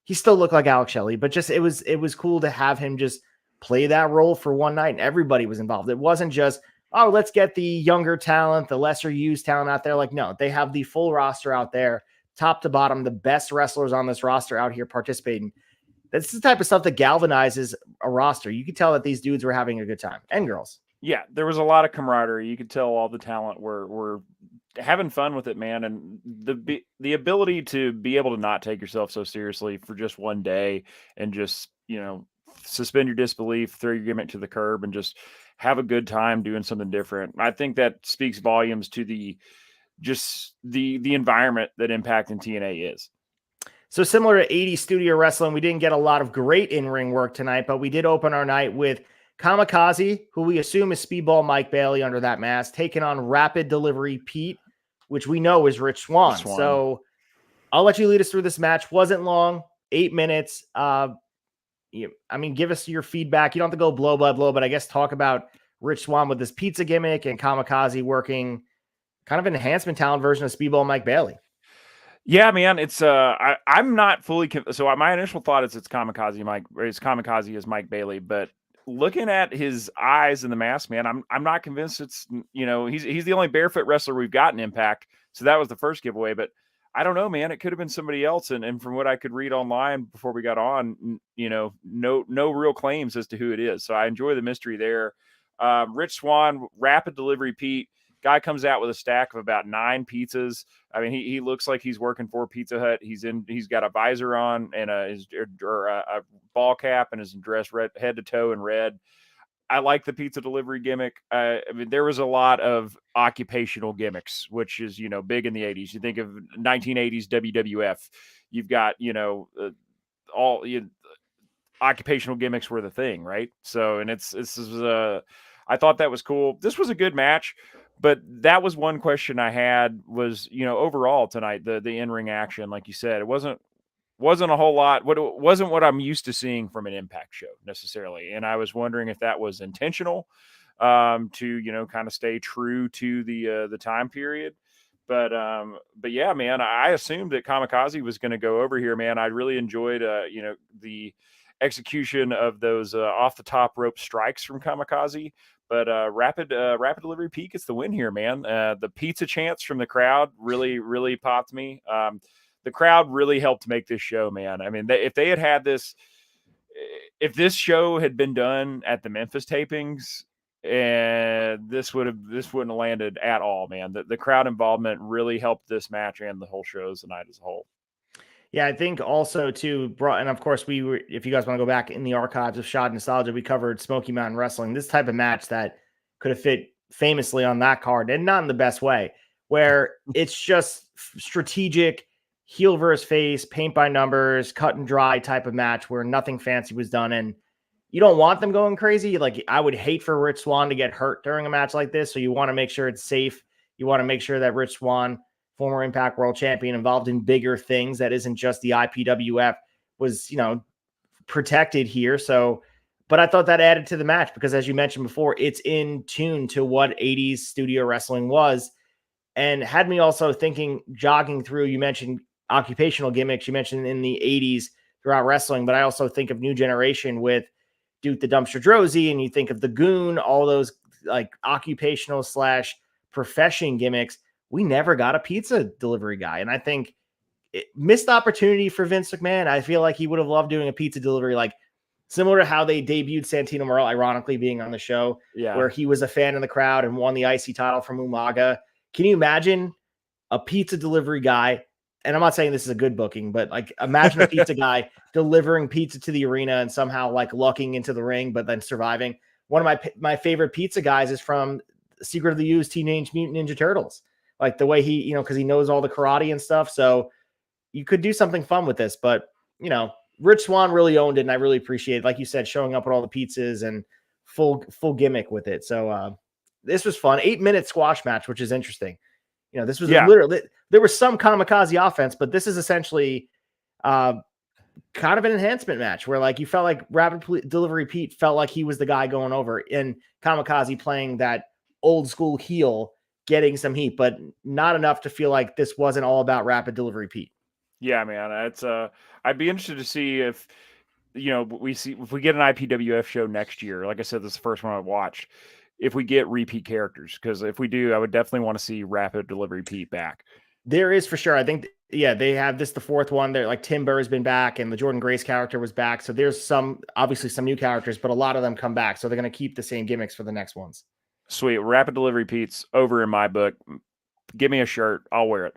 he still looked like Alex Shelley, but just it was cool to have him just play that role for one night, and everybody was involved. It wasn't just, oh, let's get the younger talent, the lesser used talent out there. Like, no, they have the full roster out there, top to bottom, the best wrestlers on this roster out here participating. That's the type of stuff that galvanizes a roster. You could tell that these dudes were having a good time, and girls. Yeah, there was a lot of camaraderie. You could tell all the talent were having fun with it, man. And the ability to be able to not take yourself so seriously for just one day and just, suspend your disbelief, throw your gimmick to the curb, and just have a good time doing something different. I think that speaks volumes to the environment that Impact and TNA is. So similar to 80 Studio Wrestling, we didn't get a lot of great in-ring work tonight, but we did open our night with Kamikaze, who we assume is Speedball Mike Bailey under that mask, taking on Rapid Delivery Pete, which we know is Rich Swann. So I'll let you lead us through this match. Wasn't long, 8 minutes. Give us your feedback. You don't have to go blow by blow, but I guess talk about Rich Swann with this pizza gimmick and Kamikaze working kind of an enhancement talent version of Speedball Mike Bailey. Yeah, man, it's I'm not fully so my initial thought is it's Kamikaze as Mike Bailey, but looking at his eyes in the mask, man, I'm not convinced it's he's the only barefoot wrestler we've got in Impact, so that was the first giveaway. But I don't know, man, it could have been somebody else, and from what I could read online before we got on, no real claims as to who it is. So I enjoy the mystery there. Rich Swann, Rapid Delivery Pete. Guy comes out with a stack of about 9 pizzas. I mean, he looks like he's working for Pizza Hut. He's got a visor on and a ball cap and is dressed red, head to toe in red. I like the pizza delivery gimmick. I mean, there was a lot of occupational gimmicks, which is, big in the 80s. You think of 1980s WWF. You've got, occupational gimmicks were the thing, right? So, and I thought that was cool. This was a good match. But that was one question I had was, overall tonight, the in-ring action, like you said, it wasn't a whole lot. It wasn't what I'm used to seeing from an Impact show necessarily. And I was wondering if that was intentional to, kind of stay true to the time period. But yeah, man, I assumed that Kamikaze was going to go over here, man. I really enjoyed, the execution of those off the top rope strikes from Kamikaze. But Rapid Delivery Pete gets the win here, man. The pizza chants from the crowd really, really popped me. The crowd really helped make this show, man. I mean, if they had this, if this show had been done at the Memphis tapings, this wouldn't have landed at all, man. The crowd involvement really helped this match and the whole show tonight as a whole. Yeah, I think also too, and of course if you guys want to go back in the archives of Shot Nostalgia, we covered Smoky Mountain Wrestling, this type of match that could have fit famously on that card, and not in the best way, where it's just strategic, heel versus face, paint by numbers, cut and dry type of match where nothing fancy was done. And you don't want them going crazy. Like, I would hate for Rich Swann to get hurt during a match like this. So you want to make sure it's safe. You want to make sure that Rich Swann, former Impact World Champion, involved in bigger things that isn't just the IPWF, was, protected here. So, but I thought that added to the match because, as you mentioned before, it's in tune to what 80s studio wrestling was, and had me also thinking, jogging through, you mentioned occupational gimmicks, you mentioned in the 80s throughout wrestling, but I also think of New Generation with Duke the Dumpster Drozy, and you think of the Goon, all those like occupational / profession gimmicks. We never got a pizza delivery guy. And I think missed opportunity for Vince McMahon. I feel like he would have loved doing a pizza delivery, like similar to how they debuted Santino Marella, ironically being on the show, where he was a fan in the crowd and won the IC title from Umaga. Can you imagine a pizza delivery guy? And I'm not saying this is a good booking, but like, imagine a pizza guy delivering pizza to the arena and somehow like lucking into the ring, but then surviving. One of my favorite pizza guys is from Secret of the Ooze, Teenage Mutant Ninja Turtles. Like the way he, because he knows all the karate and stuff. So you could do something fun with this, but Rich Swann really owned it. And I really appreciate it. Like you said, showing up with all the pizzas and full gimmick with it. So this was fun. 8-minute squash match, which is interesting. This was literally, there was some Kamikaze offense, but this is essentially kind of an enhancement match where like you felt like Rapid Delivery Pete felt like he was the guy going over, and Kamikaze playing that old school heel getting some heat, but not enough to feel like this wasn't all about rapid delivery Pete. Yeah, man. It's I'd be interested to see if if we get an IPWF show next year. Like I said, this is the first one I watched. If we get repeat characters, because if we do, I would definitely want to see rapid delivery Pete back. There is for sure. I think, yeah, they have this, the fourth one. They're like Tim Burr has been back and the Jordynne Grace character was back. So there's obviously some new characters, but a lot of them come back. So they're going to keep the same gimmicks for the next ones. Sweet. Rapid delivery Pete's over in my book. Give me a shirt. I'll wear it.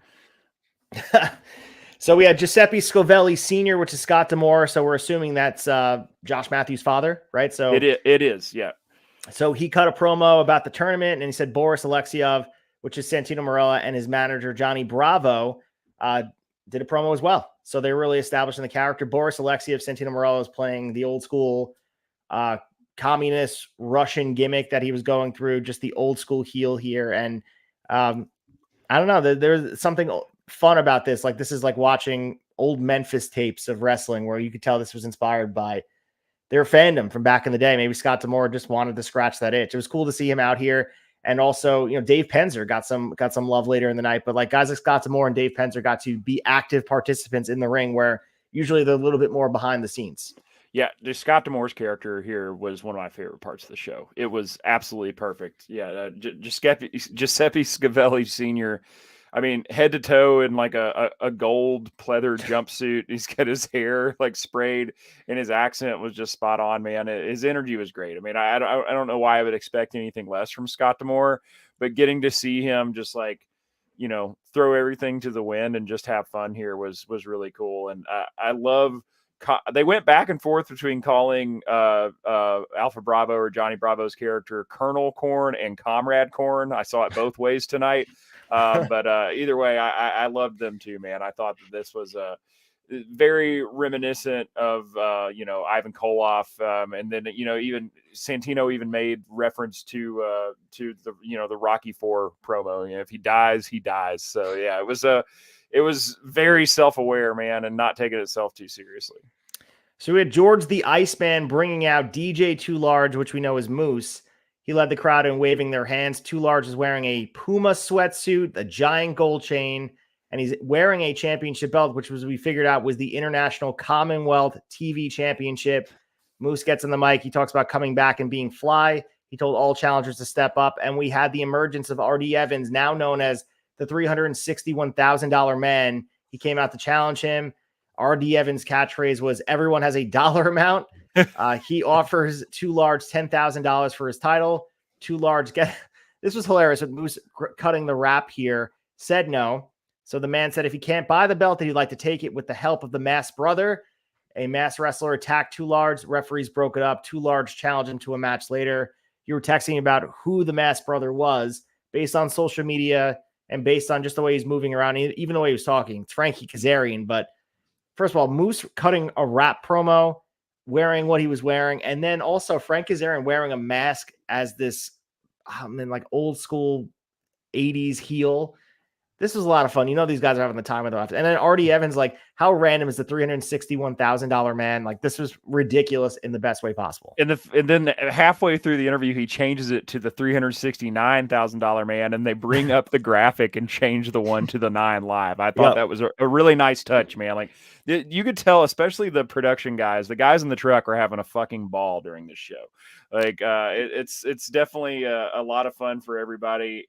So we had Giuseppe Scovelli Sr., which is Scott D'Amore. So we're assuming that's Josh Matthews' father, right? So it is. Yeah. So he cut a promo about the tournament and he said Boris Alexiev, which is Santino Marella, and his manager, Johnny Bravo, did a promo as well. So they're really establishing the character. Boris Alexiev, Santino Marella, is playing the old school communist Russian gimmick that he was going through, just the old school heel here. And I don't know, there's something fun about this. Like, this is like watching old Memphis tapes of wrestling where you could tell this was inspired by their fandom from back in the day. Maybe Scott D'Amore just wanted to scratch that itch. It was cool to see him out here. And also, Dave Penzer got some love later in the night, but like guys like Scott D'Amore and Dave Penzer got to be active participants in the ring, where usually they're a little bit more behind the scenes. Yeah, Scott D'Amore's character here was one of my favorite parts of the show. It was absolutely perfect. Yeah, Giuseppe Scovelli Sr., I mean, head to toe in like a gold pleather jumpsuit. He's got his hair like sprayed, and his accent was just spot on, man. His energy was great. I mean, I don't know why I would expect anything less from Scott D'Amore, but getting to see him just like, throw everything to the wind and just have fun here was really cool. And I love. They went back and forth between calling Alpha Bravo or Johnny Bravo's character Colonel Corn and Comrade Corn. I saw it both ways tonight. But either way, I loved them too, man. I thought that this was very reminiscent of, Ivan Koloff. And then, even Santino even made reference to the Rocky IV promo. If he dies, he dies. So yeah, it was very self-aware, man, and not taking itself too seriously. So we had George the Iceman bringing out DJ Too Large, which we know is Moose. He led the crowd in waving their hands. Too Large is wearing a Puma sweatsuit, a giant gold chain, and he's wearing a championship belt, which we figured out was the International Commonwealth TV Championship. Moose gets on the mic. He talks about coming back and being fly. He told all challengers to step up, and we had the emergence of R.D. Evans, now known as the $361,000 man. He came out to challenge him. R.D. Evans' catchphrase was, "Everyone has a dollar amount." He offers Too Large $10,000 for his title. Too Large, this was hilarious with Moose cutting the rap here, said no. So the man said if he can't buy the belt, that he'd like to take it with the help of the Masked Brother. A masked wrestler attacked Too Large. Referees broke it up. Too Large challenged him to a match later. You were texting about who the Masked Brother was based on social media and based on just the way he's moving around, even the way he was talking. It's Frankie Kazarian. But first of all, Moose cutting a rap promo, wearing what he was wearing, and then also Frank Kazarian wearing a mask as this, like old school 80s heel. This was a lot of fun. These guys are having the time of their life. And then R.D. Evans, like, how random is the $361,000 man? Like, this was ridiculous in the best way possible. And then halfway through the interview, he changes it to the $369,000 man, and they bring up the graphic and change the 1 to the 9 live. I thought that was a really nice touch, man. Like, you could tell, especially the production guys, the guys in the truck are having a fucking ball during this show. Like, it's definitely a lot of fun for everybody.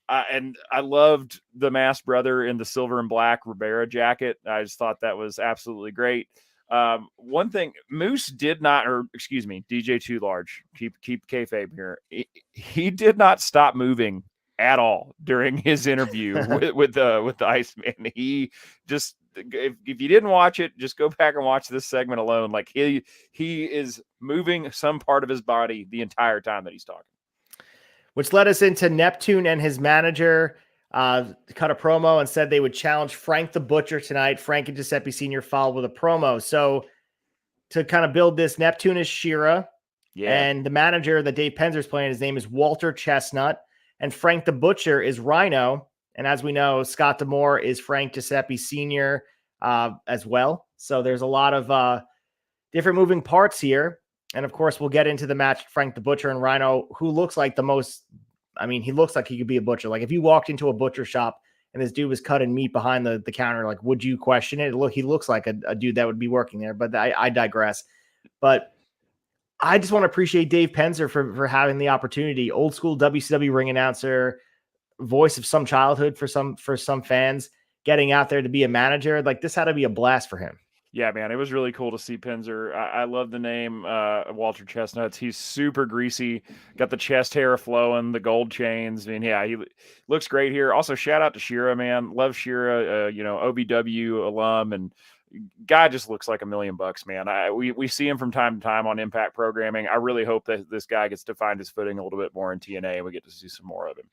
And I loved the Masked Brother in the silver and black Ribera jacket. I just thought that was absolutely great. One thing, Moose did not, or excuse me, DJ Too Large, keep kayfabe here. He did not stop moving at all during his interview with the Iceman. He just, if you didn't watch it, just go back and watch this segment alone. Like he is moving some part of his body the entire time that he's talking. Which led us into Neptune and his manager cut a promo and said they would challenge Frank the Butcher tonight. Frank and Giuseppe Sr. followed with a promo. So to kind of build this, Neptune is Shira. Yeah. And the manager that Dave Penzer's playing, his name is Walter Chestnut. And Frank the Butcher is Rhino. And as we know, Scott D'Amore is Frank Giuseppe Sr. As well. So there's a lot of different moving parts here. And of course, we'll get into the match, Frank the Butcher and Rhino, who looks like the most I mean, he looks like he could be a butcher. Like if you walked into a butcher shop and this dude was cutting meat behind the counter, like, would you question it? Look, he looks like a dude that would be working there, but I digress. But I just want to appreciate Dave Penzer for having the opportunity. Old school WCW ring announcer, voice of some childhood for some fans, getting out there to be a manager. Like this had to be a blast for him. Yeah, man, it was really cool to see Penzer. I love the name Walter Chestnuts. He's super greasy, got the chest hair flowing, the gold chains. I mean, yeah, he looks great here. Also, shout out to Shira, man. Love Shira, OVW alum, and guy just looks like $1 million, man. We see him from time to time on Impact programming. I really hope that this guy gets to find his footing a little bit more in TNA, and we get to see some more of him.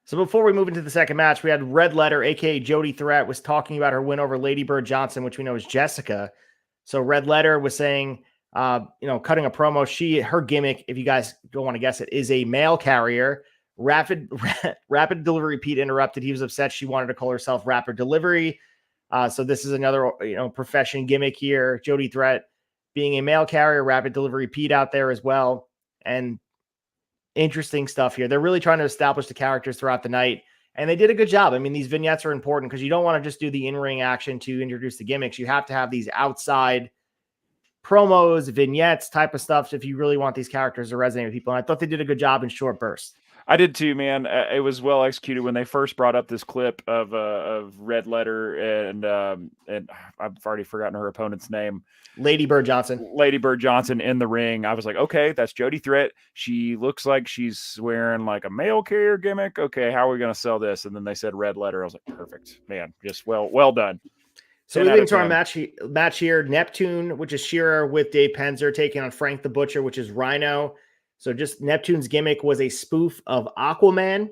So before we move into the second match, we had Red Letter, aka Jody Threat, was talking about her win over Lady Bird Johnson, which we know is Jessica. So Red Letter was saying, cutting a promo. Her gimmick, if you guys don't want to guess it, is a mail carrier. Rapid Delivery Pete interrupted. He was upset. She wanted to call herself Rapid Delivery. So this is another, profession gimmick here. Jody Threat being a mail carrier, Rapid Delivery Pete out there as well. And interesting stuff here. They're really trying to establish the characters throughout the night, and they did a good job. I mean, these vignettes are important because you don't want to just do the in-ring action to introduce the gimmicks. You have to have these outside promos, vignettes type of stuff if you really want these characters to resonate with people. And I thought they did a good job in short bursts. I did too, man. It was well executed when they first brought up this clip of Red Letter and I've already forgotten her opponent's name. Lady Bird Johnson in the ring. I was like, okay, that's Jody Threat. She looks like she's wearing like a mail carrier gimmick. Okay, how are we going to sell this? And then they said Red Letter. I was like, perfect, man. Just well done. So we get into our match here. Neptune, which is Shearer with Dave Penzer, taking on Frank the Butcher, which is Rhino. So just Neptune's gimmick was a spoof of Aquaman.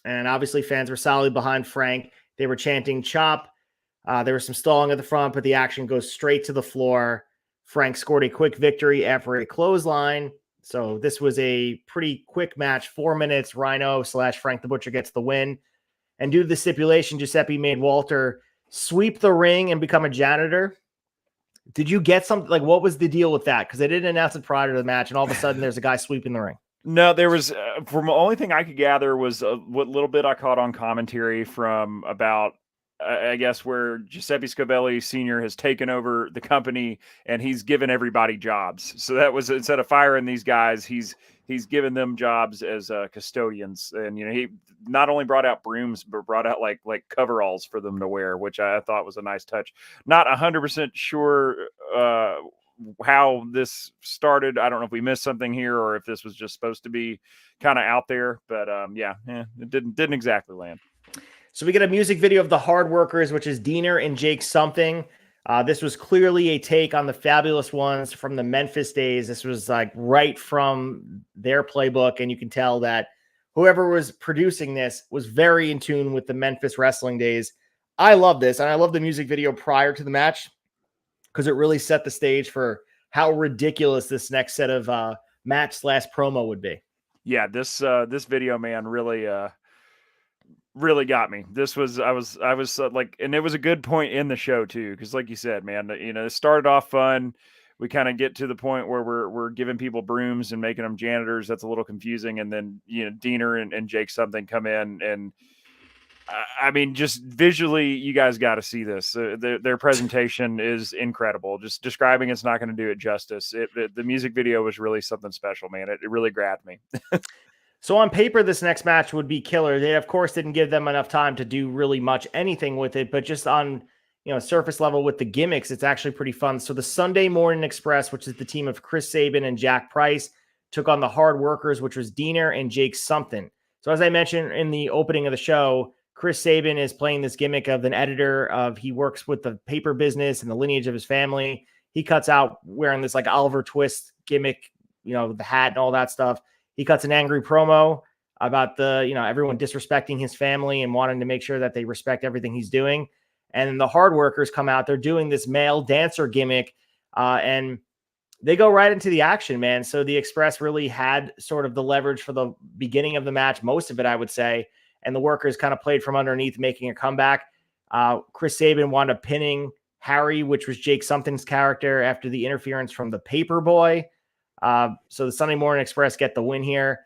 And obviously fans were solidly behind Frank. They were chanting chop. There was some stalling at the front, but the action goes straight to the floor. Frank scored a quick victory after a clothesline. So this was a pretty quick match, 4 minutes. Rhino / Frank the Butcher gets the win. And due to the stipulation, Giuseppe made Walter sweep the ring and become a janitor. Did you get something like what was the deal with that? Because they didn't announce it prior to the match, and all of a sudden there's a guy sweeping the ring. No, there was from the only thing I could gather was what little bit I caught on commentary from about I guess where Giuseppe Scavelli Sr. has taken over the company and he's given everybody jobs. So that was instead of firing these guys, he's given them jobs as custodians. And he not only brought out brooms, but brought out like coveralls for them to wear, which I thought was a nice touch. Not 100% sure how this started. I don't know if we missed something here or if this was just supposed to be kind of out there, but it didn't exactly land. So we get a music video of the Hard Workers, which is Diener and Jake Something. This was clearly a take on the Fabulous Ones from the Memphis days. This was like right from their playbook. And you can tell that whoever was producing this was very in tune with the Memphis wrestling days. I love this. And I love the music video prior to the match because it really set the stage for how ridiculous this next set of match / promo would be. Yeah, this video, man, really got me. This was I was like, and it was a good point in the show too, because like you said, man, it started off fun. We kind of get to the point where we're giving people brooms and making them janitors. That's a little confusing. And then Diener and Jake Something come in, and I mean, just visually, you guys got to see this. Their presentation is incredible. Just describing it's not going to do it justice. The music video was really something special, man. It really grabbed me. So on paper, this next match would be killer. They, of course, didn't give them enough time to do really much anything with it, but just on surface level with the gimmicks, it's actually pretty fun. So the Sunday Morning Express, which is the team of Chris Sabin and Jack Price, took on the Hard Workers, which was Diener and Jake Something. So as I mentioned in the opening of the show, Chris Sabin is playing this gimmick of an editor he works with the paper business and the lineage of his family. He cuts out wearing this like Oliver Twist gimmick, the hat and all that stuff. He cuts an angry promo about everyone disrespecting his family and wanting to make sure that they respect everything he's doing. And the Hard Workers come out. They're doing this male dancer gimmick, and they go right into the action, man. So the Express really had sort of the leverage for the beginning of the match, most of it, I would say. And the Workers kind of played from underneath, making a comeback. Chris Sabin wound up pinning Harry, which was Jake Something's character, after the interference from the Paper Boy. So the Sunday Morning Express get the win here.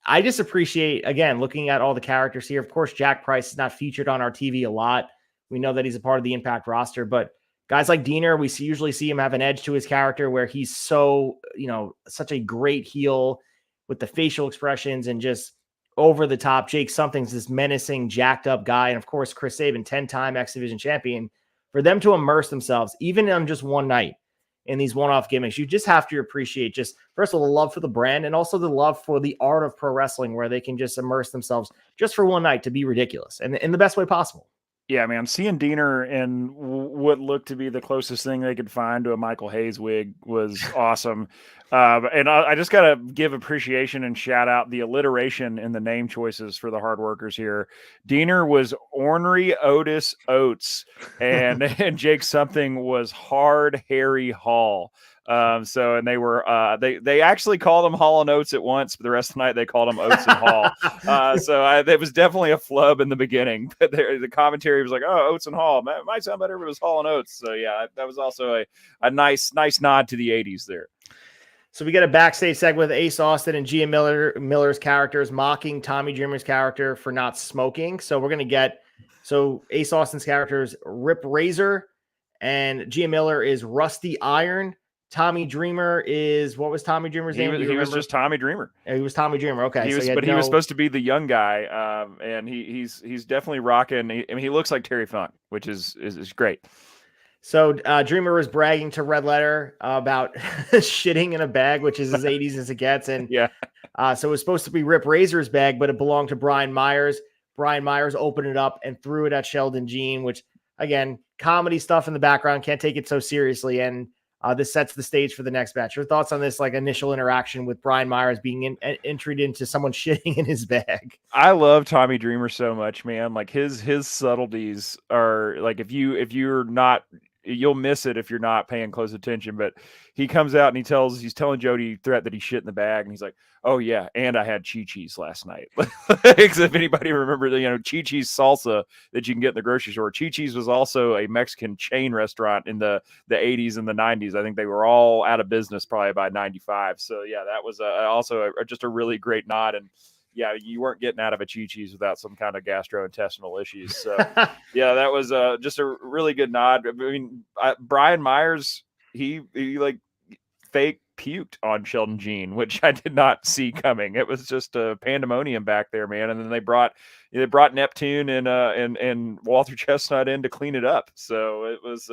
I just appreciate, again, looking at all the characters here. Of course, Jack Price is not featured on our TV a lot. We know that he's a part of the Impact roster, but guys like Diener, we usually see him have an edge to his character where he's so, such a great heel with the facial expressions and just over the top. Jake Something's this menacing, jacked up guy. And of course, Chris Sabin, 10-time X Division champion. For them to immerse themselves, even on just one night, in these one-off gimmicks, you just have to appreciate just, first of all, the love for the brand and also the love for the art of pro wrestling, where they can just immerse themselves just for one night to be ridiculous and in the best way possible. Yeah, man, seeing Diener in what looked to be the closest thing they could find to a Michael Hayes wig was awesome. And I just got to give appreciation and shout out the alliteration in the name choices for the hard workers here. Diener was Ornery Otis Oates, and Jake Something was Hard Harry Hall. And they were they actually called them Hall and Oates at once, but the rest of the night they called them Oates and Hall. It was definitely a flub in the beginning, but the commentary was like, "Oh, Oates and Hall, it might sound better if it was Hall and Oates." So yeah, that was also a nice nod to the '80s there. So we get a backstage segment with Ace Austin and Gia Miller's characters mocking Tommy Dreamer's character for not smoking. So we're gonna get Ace Austin's characters Rip Rayzor, and Gia Miller is Rusty Iron. Tommy Dreamer is, what was Tommy Dreamer's name? He was just Tommy Dreamer. He was Tommy Dreamer. Okay. He was supposed to be the young guy. And he's definitely rocking. He looks like Terry Funk, which is great. So Dreamer was bragging to Red Letter about shitting in a bag, which is as 80s as it gets. And yeah. So it was supposed to be Rip Razor's bag, but it belonged to Brian Myers. Brian Myers opened it up and threw it at Sheldon Jean, which, again, comedy stuff in the background, can't take it so seriously. And this sets the stage for the next match. Your thoughts on this initial interaction with Brian Myers being entered into someone shitting in his bag? I love Tommy Dreamer so much, man. Like his subtleties are like, if you're not, you'll miss it if you're not paying close attention. But he comes out and he's telling Jody Threat that he shit in the bag, and he's like, "Oh yeah, and I had Chi-Chi's last night." Because if anybody remember the Chi-Chi's salsa that you can get in the grocery store, Chi-Chi's was also a Mexican chain restaurant in the 80s and the 90s. I think they were all out of business probably by 95. So yeah, that was also just a really great nod. And yeah, you weren't getting out of a Chi-Chi's without some kind of gastrointestinal issues. So yeah, that was just a really good nod. I mean, Brian Myers, he like fake puked on Sheldon Jean, which I did not see coming. It was just a pandemonium back there, man. And then they brought Neptune and Walter Chestnut in to clean it up. So it was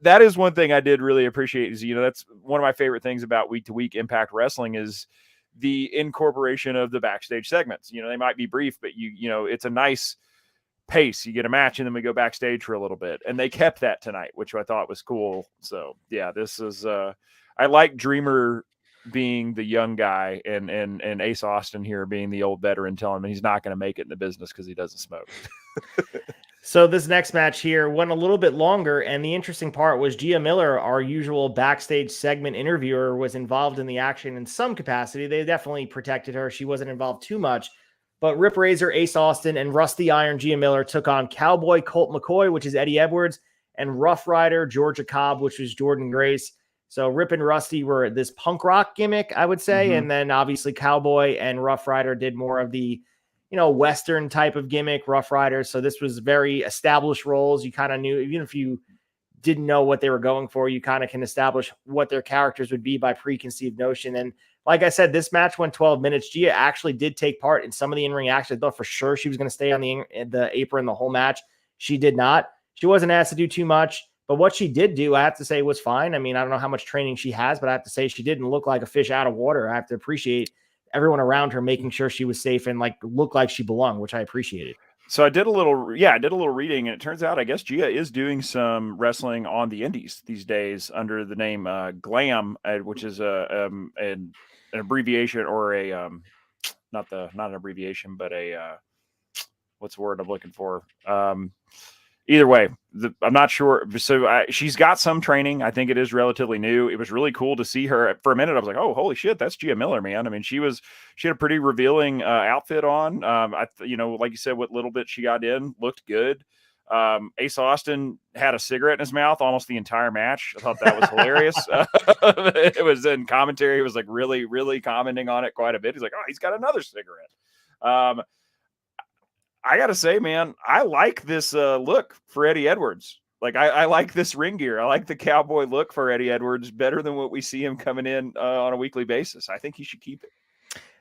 that is one thing I did really appreciate. Is that's one of my favorite things about week to week Impact Wrestling is the incorporation of the backstage segments. They might be brief, but it's a nice pace. You get a match and then we go backstage for a little bit, and they kept that tonight, which I thought was cool. So yeah, this is I like Dreamer being the young guy and Ace Austin here being the old veteran, telling him he's not going to make it in the business because he doesn't smoke. So this next match here went a little bit longer, and the interesting part was Gia Miller, our usual backstage segment interviewer, was involved in the action in some capacity. They definitely protected her. She wasn't involved too much. But Rip Rayzor, Ace Austin, and Rusty Iron Gia Miller took on Cowboy Colt McCoy, which is Eddie Edwards, and Rough Rider Georgia Cobb, which was Jordynne Grace. So Rip and Rusty were this punk rock gimmick, I would say. Mm-hmm. And then obviously Cowboy and Rough Rider did more of the Western type of gimmick, Rough Rider. So this was very established roles. You kind of knew, even if you didn't know what they were going for, you kind of can establish what their characters would be by preconceived notion. And like I said, this match went 12 minutes. Gia actually did take part in some of the in-ring action. I thought for sure she was going to stay on the apron the whole match. She did not. She wasn't asked to do too much, but what she did do, I have to say, was fine. I mean, I don't know how much training she has, but I have to say she didn't look like a fish out of water. I have to appreciate everyone around her making sure she was safe and looked like she belonged, which I appreciated. So I did a little reading, and it turns out I guess Gia is doing some wrestling on the indies these days under the name Glam, which is an abbreviation, or a not an abbreviation, but a what's the word I'm looking for? Either way, I'm not sure. So she's got some training. I think it is relatively new. It was really cool to see her. For a minute, I was like, "Oh, holy shit, that's Gia Miller, man!" I mean, she had a pretty revealing outfit on. Like you said, what little bit she got in looked good. Ace Austin had a cigarette in his mouth almost the entire match. I thought that was hilarious. It was in commentary. He was like really, really commenting on it quite a bit. He's like, oh, he's got another cigarette. I got to say, man, I like this look for Eddie Edwards. Like, I like this ring gear. I like the cowboy look for Eddie Edwards better than what we see him coming in on a weekly basis. I think he should keep it.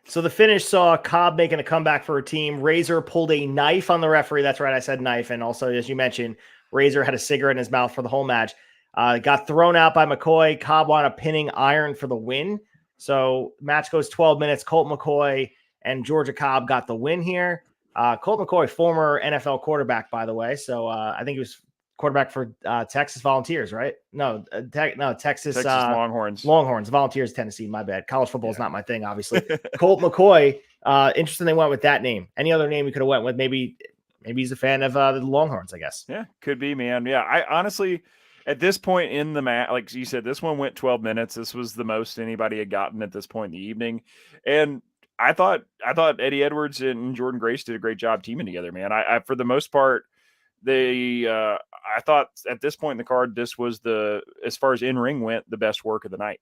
So the finish saw Cobb making a comeback for her team. Rayzor pulled a knife on the referee. That's right, I said knife. And also, as you mentioned, Rayzor had a cigarette in his mouth for the whole match. Got thrown out by McCoy. Cobb wound up pinning Iron for the win. So match goes 12 minutes. Colt McCoy and Georgia Cobb got the win here. Colt McCoy, former NFL quarterback, by the way. So I think he was quarterback for Texas Volunteers, right? No, Texas Longhorns. Longhorns, Volunteers, Tennessee. My bad. College football is not my thing, obviously. Colt McCoy. Interesting they went with that name. Any other name you could have went with? Maybe he's a fan of the Longhorns, I guess. Yeah, could be, man. Yeah, I honestly, at this point in the match, like you said, this one went 12 minutes. This was the most anybody had gotten at this point in the evening, and I thought Eddie Edwards and Jordynne Grace did a great job teaming together, man. I for the most part, I thought at this point in the card, this was as far as in ring went, the best work of the night.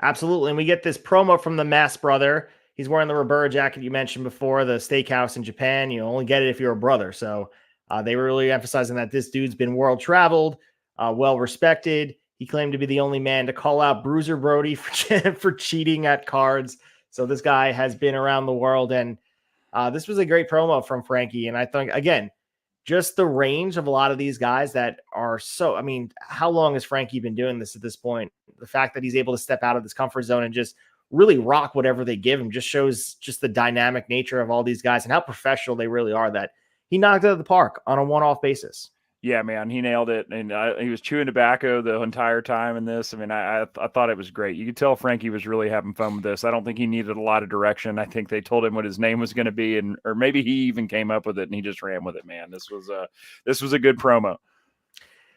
Absolutely. And we get this promo from the Mass brother. He's wearing the Burr jacket you mentioned before, the steakhouse in Japan. You only get it if you're a brother. So they were really emphasizing that this dude's been world traveled, well respected. He claimed to be the only man to call out Bruiser Brody for cheating at cards. So this guy has been around the world, and this was a great promo from Frankie. And I think, again, just the range of a lot of these guys that are so, I mean, how long has Frankie been doing this at this point? The fact that he's able to step out of this comfort zone and just really rock whatever they give him just shows just the dynamic nature of all these guys and how professional they really are, that he knocked it out of the park on a one-off basis. Yeah, man, he nailed it. And he was chewing tobacco the entire time in this. I mean, I thought it was great. You could tell Frankie was really having fun with this. I don't think he needed a lot of direction. I think they told him what his name was going to be, or maybe he even came up with it and he just ran with it, man. This was a good promo.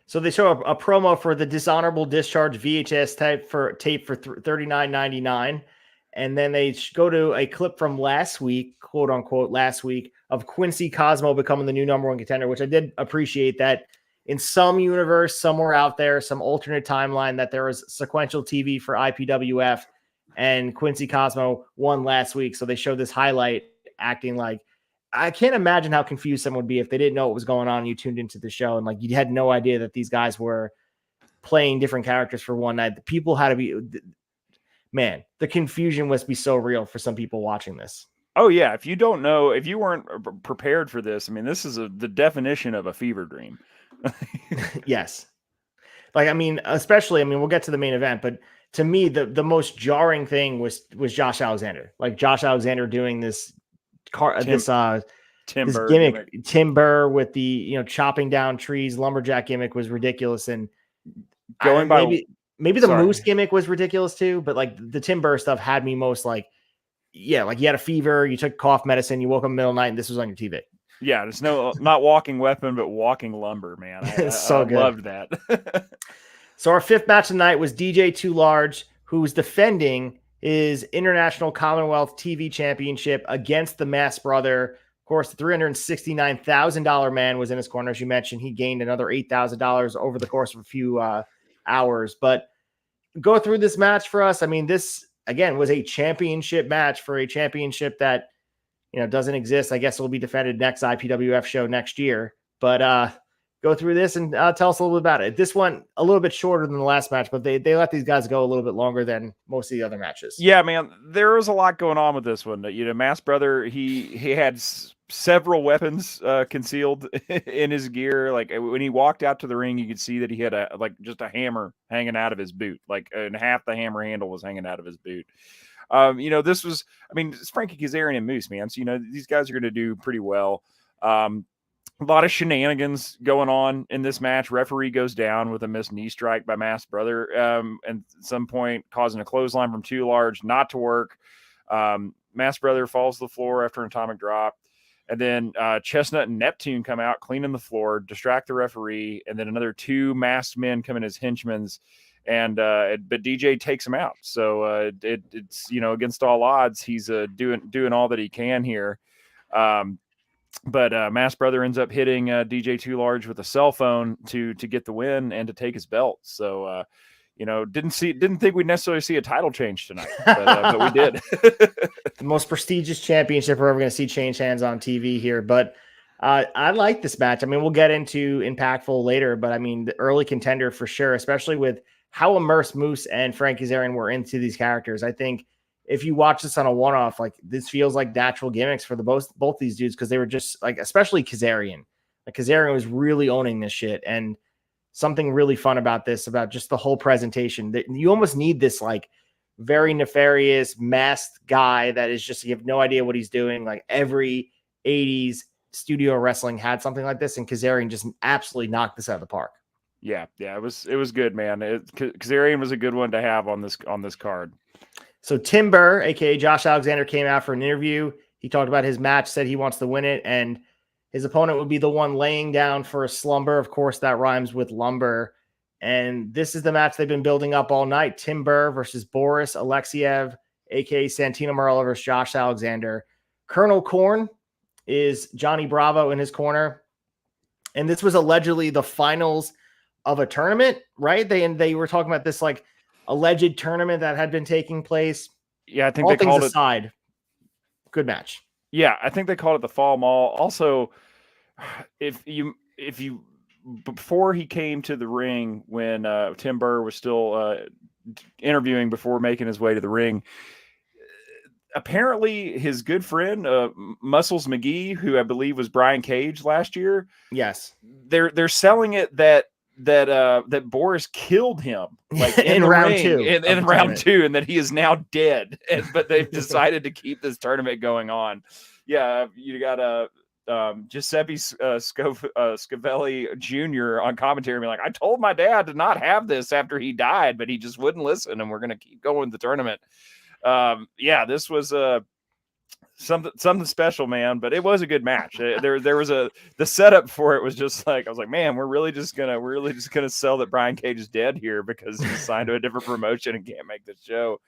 So they show a promo for the Dishonorable Discharge VHS tape for $39.99. And then they go to a clip from last week, quote unquote, last week, of Quincy Cosmo becoming the new number one contender, which I did appreciate that in some universe, somewhere out there, some alternate timeline, that there was sequential TV for IPWF and Quincy Cosmo won last week. So they showed this highlight acting like, I can't imagine how confused someone would be if they didn't know what was going on and you tuned into the show and like you had no idea that these guys were playing different characters for one night. The people had to be, man, the confusion must be so real for some people watching this. Oh yeah. If you don't know, if you weren't prepared for this, I mean, this is the definition of a fever dream. Yes. Like, I mean, especially, I mean, we'll get to the main event, but to me, the most jarring thing was Josh Alexander. Like Josh Alexander doing this gimmick, timber with the, chopping down trees, lumberjack gimmick was ridiculous. And maybe the moose gimmick was ridiculous too, but like the timber stuff had me most like, yeah, like you had a fever, you took cough medicine, you woke up in the middle of the night and this was on your TV. Yeah, it's not walking weapon, but walking lumber, man. I loved that. So our fifth match tonight was DJ Too Large, who's defending his International Commonwealth TV Championship against the Mass Brother. Of course, the $369,000 man was in his corner. As you mentioned, he gained another $8,000 over the course of a few hours. But go through this match for us. I mean, this, again, was a championship match for a championship that, doesn't exist. I guess it will be defended next IPWF show next year. But go through this and tell us a little bit about it. This one a little bit shorter than the last match, but they let these guys go a little bit longer than most of the other matches. Yeah, man, there was a lot going on with this one. Mass Brother, he had several weapons concealed in his gear. Like when he walked out to the ring, you could see that he had just a hammer hanging out of his boot, and half the hammer handle was hanging out of his boot. This was, it's Frankie Kazarian and Moose, man. So, these guys are going to do pretty well. A lot of shenanigans going on in this match. Referee goes down with a missed knee strike by Mass Brother. And at some point causing a clothesline from Too Large not to work. Mass Brother falls to the floor after an atomic drop. And then Chestnut and Neptune come out, cleaning the floor, distract the referee. And then another two masked men come in as henchmen. And but DJ takes him out. So it's against all odds, he's doing all that he can here. But Mass Brother ends up hitting DJ Too Large with a cell phone to get the win and to take his belt. So, didn't think we'd necessarily see a title change tonight, but we did. The most prestigious championship we're ever going to see change hands on TV here. But I like this match. I mean, we'll get into Impactful later, but I mean, the early contender for sure, especially with how immersed Moose and Frank Kazarian were into these characters. I think if you watch this on a one-off, like this feels like natural gimmicks for both these dudes, because they were just like, especially Kazarian. Like Kazarian was really owning this shit, and something really fun about this, about just the whole presentation. That you almost need this like very nefarious masked guy that is just, you have no idea what he's doing. Like every 80s studio wrestling had something like this, and Kazarian just absolutely knocked this out of the park. Yeah, it was good, man. Kazarian was a good one to have on this card. So Tim Burr, aka Josh Alexander, came out for an interview. He talked about his match, said he wants to win it, and his opponent would be the one laying down for a slumber. Of course, that rhymes with lumber. And this is the match they've been building up all night. Tim Burr versus Boris Alexiev, aka Santino Marella versus Josh Alexander. Colonel Korn is Johnny Bravo in his corner. And this was allegedly the finals of a tournament, right? They were talking about this like alleged tournament that had been taking place. Yeah, I think all they things called aside, good match. Yeah, I think they called it the Fall Mall. Also, if you before he came to the ring, when Tim Burr was still interviewing before making his way to the ring, apparently his good friend Muscles McGee, who I believe was Brian Cage last year, yes, they're selling it that Boris killed him like in round two, in round two, and that he is now dead. But they've decided to keep this tournament going on. Yeah, you got Giuseppe Scavelli Jr. on commentary being like, I told my dad to not have this after he died, but he just wouldn't listen, and we're going to keep going with the tournament. This was something special, man, but it was a good match. There was the setup for it was just like, I was like, man, we're really just gonna sell that Brian Cage is dead here because he's signed to a different promotion and can't make the show.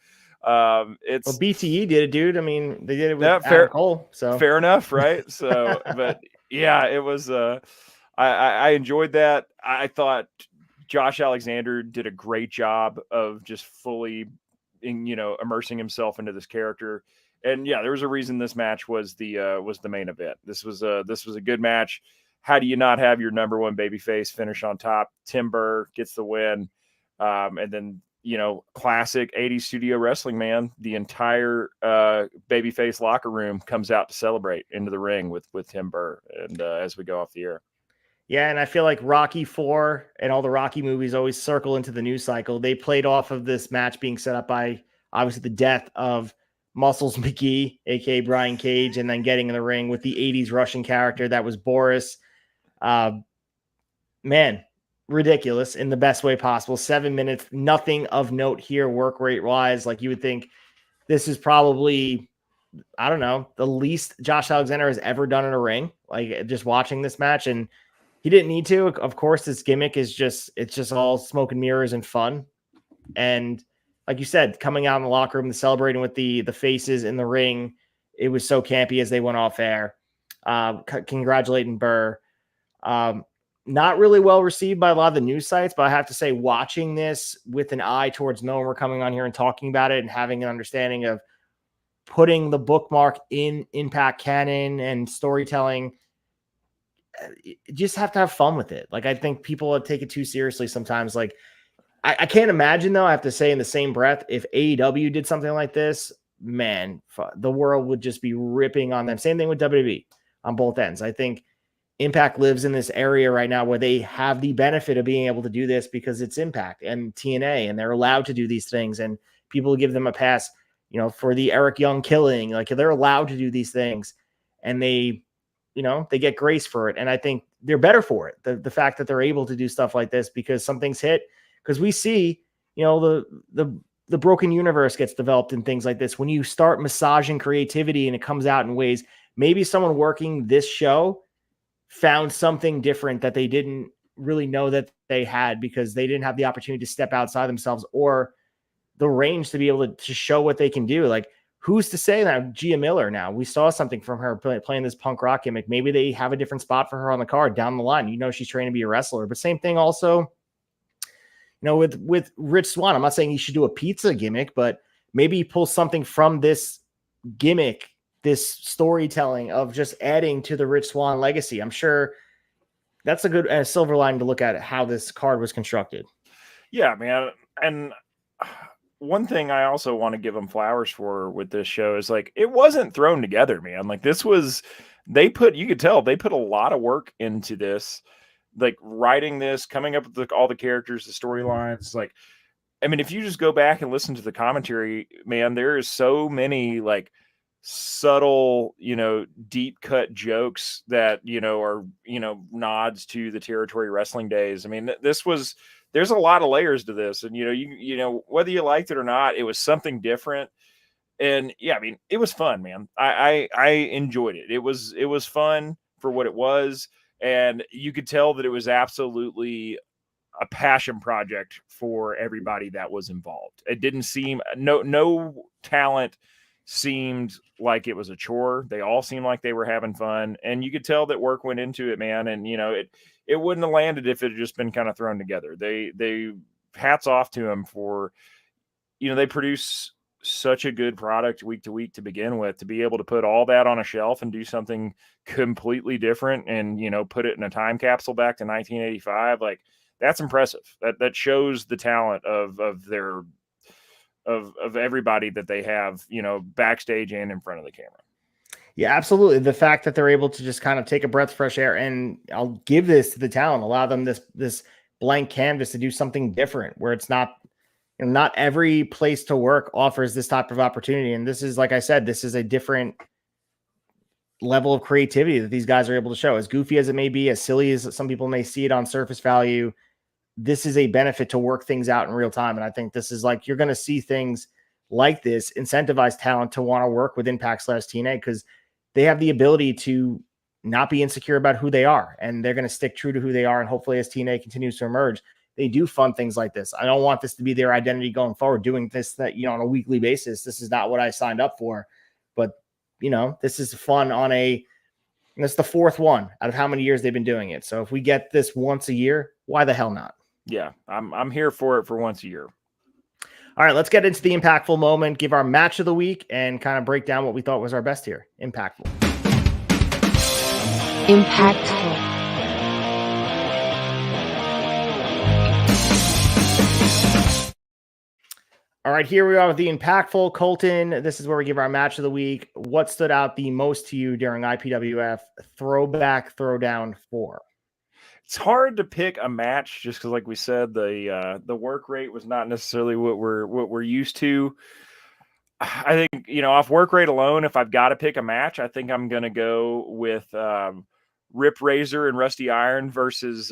It's BTE did it, dude. I mean, they did it with Adam Cole, so fair enough, right? So, but yeah, it was. I enjoyed that. I thought Josh Alexander did a great job of just fully, immersing himself into this character. And yeah, there was a reason this match was the main event. This was a good match. How do you not have your number one babyface finish on top? Tim Burr gets the win, and then classic 80s studio wrestling, man. The entire babyface locker room comes out to celebrate into the ring with Tim Burr, and as we go off the air. Yeah, and I feel like Rocky IV and all the Rocky movies always circle into the news cycle. They played off of this match being set up by obviously the death of Muscles McGee, aka Brian Cage, and then getting in the ring with the 80s Russian character that was Boris. Man, ridiculous in the best way possible. 7 minutes, nothing of note here work rate wise. Like you would think this is probably, I don't know, the least Josh Alexander has ever done in a ring. Like just watching this match, and he didn't need to. Of course, this gimmick is just all smoke and mirrors and fun. And like you said, coming out in the locker room and celebrating with the faces in the ring, it was so campy as they went off air. Congratulating Burr. Not really well received by a lot of the news sites, but I have to say, watching this with an eye towards knowing we're coming on here and talking about it and having an understanding of putting the bookmark in Impact canon and storytelling, you just have to have fun with it. Like, I think people take it too seriously sometimes. Like, I can't imagine, though, I have to say in the same breath, if AEW did something like this, man, the world would just be ripping on them. Same thing with WWE on both ends. I think Impact lives in this area right now where they have the benefit of being able to do this because it's Impact and TNA, and they're allowed to do these things, and people give them a pass, for the Eric Young killing. Like, they're allowed to do these things, and they get grace for it. And I think they're better for it. The fact that they're able to do stuff like this, because some things hit, because we see, the broken universe gets developed in things like this. When you start massaging creativity and it comes out in ways, maybe someone working this show found something different that they didn't really know that they had because they didn't have the opportunity to step outside themselves or the range to be able to show what they can do. Like, who's to say that Gia Miller now, we saw something from her playing this punk rock gimmick. Maybe they have a different spot for her on the card down the line. You know, she's trained to be a wrestler, but same thing also, you know, with Rich Swann. I'm not saying he should do a pizza gimmick, but maybe he pulls something from this gimmick, this storytelling of just adding to the Rich Swann legacy. I'm sure that's a good silver lining to look at how this card was constructed. Yeah, man. And one thing I also want to give them flowers for with this show is like, it wasn't thrown together, man. Like this was, you could tell they put a lot of work into this, like writing this, coming up with all the characters, the storylines. Like, I mean, if you just go back and listen to the commentary, man, there is so many like subtle, you know, deep cut jokes that, you know, are, you know, nods to the territory wrestling days. I mean, there's a lot of layers to this, and you know whether you liked it or not, it was something different. And yeah, I mean, it was fun, man. I enjoyed it. It was fun for what it was, and you could tell that it was absolutely a passion project for everybody that was involved. It didn't seem no talent seemed like it was a chore. They all seemed like they were having fun, and you could tell that work went into it, man. And you know, it wouldn't have landed if it had just been kind of thrown together. They hats off to them for, you know, they produce such a good product week to week to begin with, to be able to put all that on a shelf and do something completely different and, you know, put it in a time capsule back to 1985. Like, that's impressive. That shows the talent of everybody that they have, you know, backstage and in front of the camera. Yeah, absolutely. The fact that they're able to just kind of take a breath of fresh air, and I'll give this to the talent, allow them this blank canvas to do something different, where it's not, you know, not every place to work offers this type of opportunity. And this is, like I said, this is a different level of creativity that these guys are able to show. As goofy as it may be, as silly as some people may see it on surface value, this is a benefit to work things out in real time. And I think this is like, you're going to see things like this incentivize talent to want to work with Impact/TNA, because they have the ability to not be insecure about who they are, and they're going to stick true to who they are. And hopefully as TNA continues to emerge, they do fun things like this. I don't want this to be their identity going forward, doing this, that, you know, on a weekly basis. This is not what I signed up for, but you know, this is fun on and it's the fourth one out of how many years they've been doing it. So if we get this once a year, why the hell not? Yeah, I'm here for it for once a year. All right, let's get into the impactful moment, give our match of the week, and kind of break down what we thought was our best here. Impactful. Impactful. All right, here we are with the impactful. Colton, this is where we give our match of the week. What stood out the most to you during IPWF Throwback Throwdown 4? It's hard to pick a match just because, like we said, the work rate was not necessarily what we're used to. I think, you know, off work rate alone, if I've got to pick a match, I think I'm going to go with Rip Rayzor and Rusty Iron versus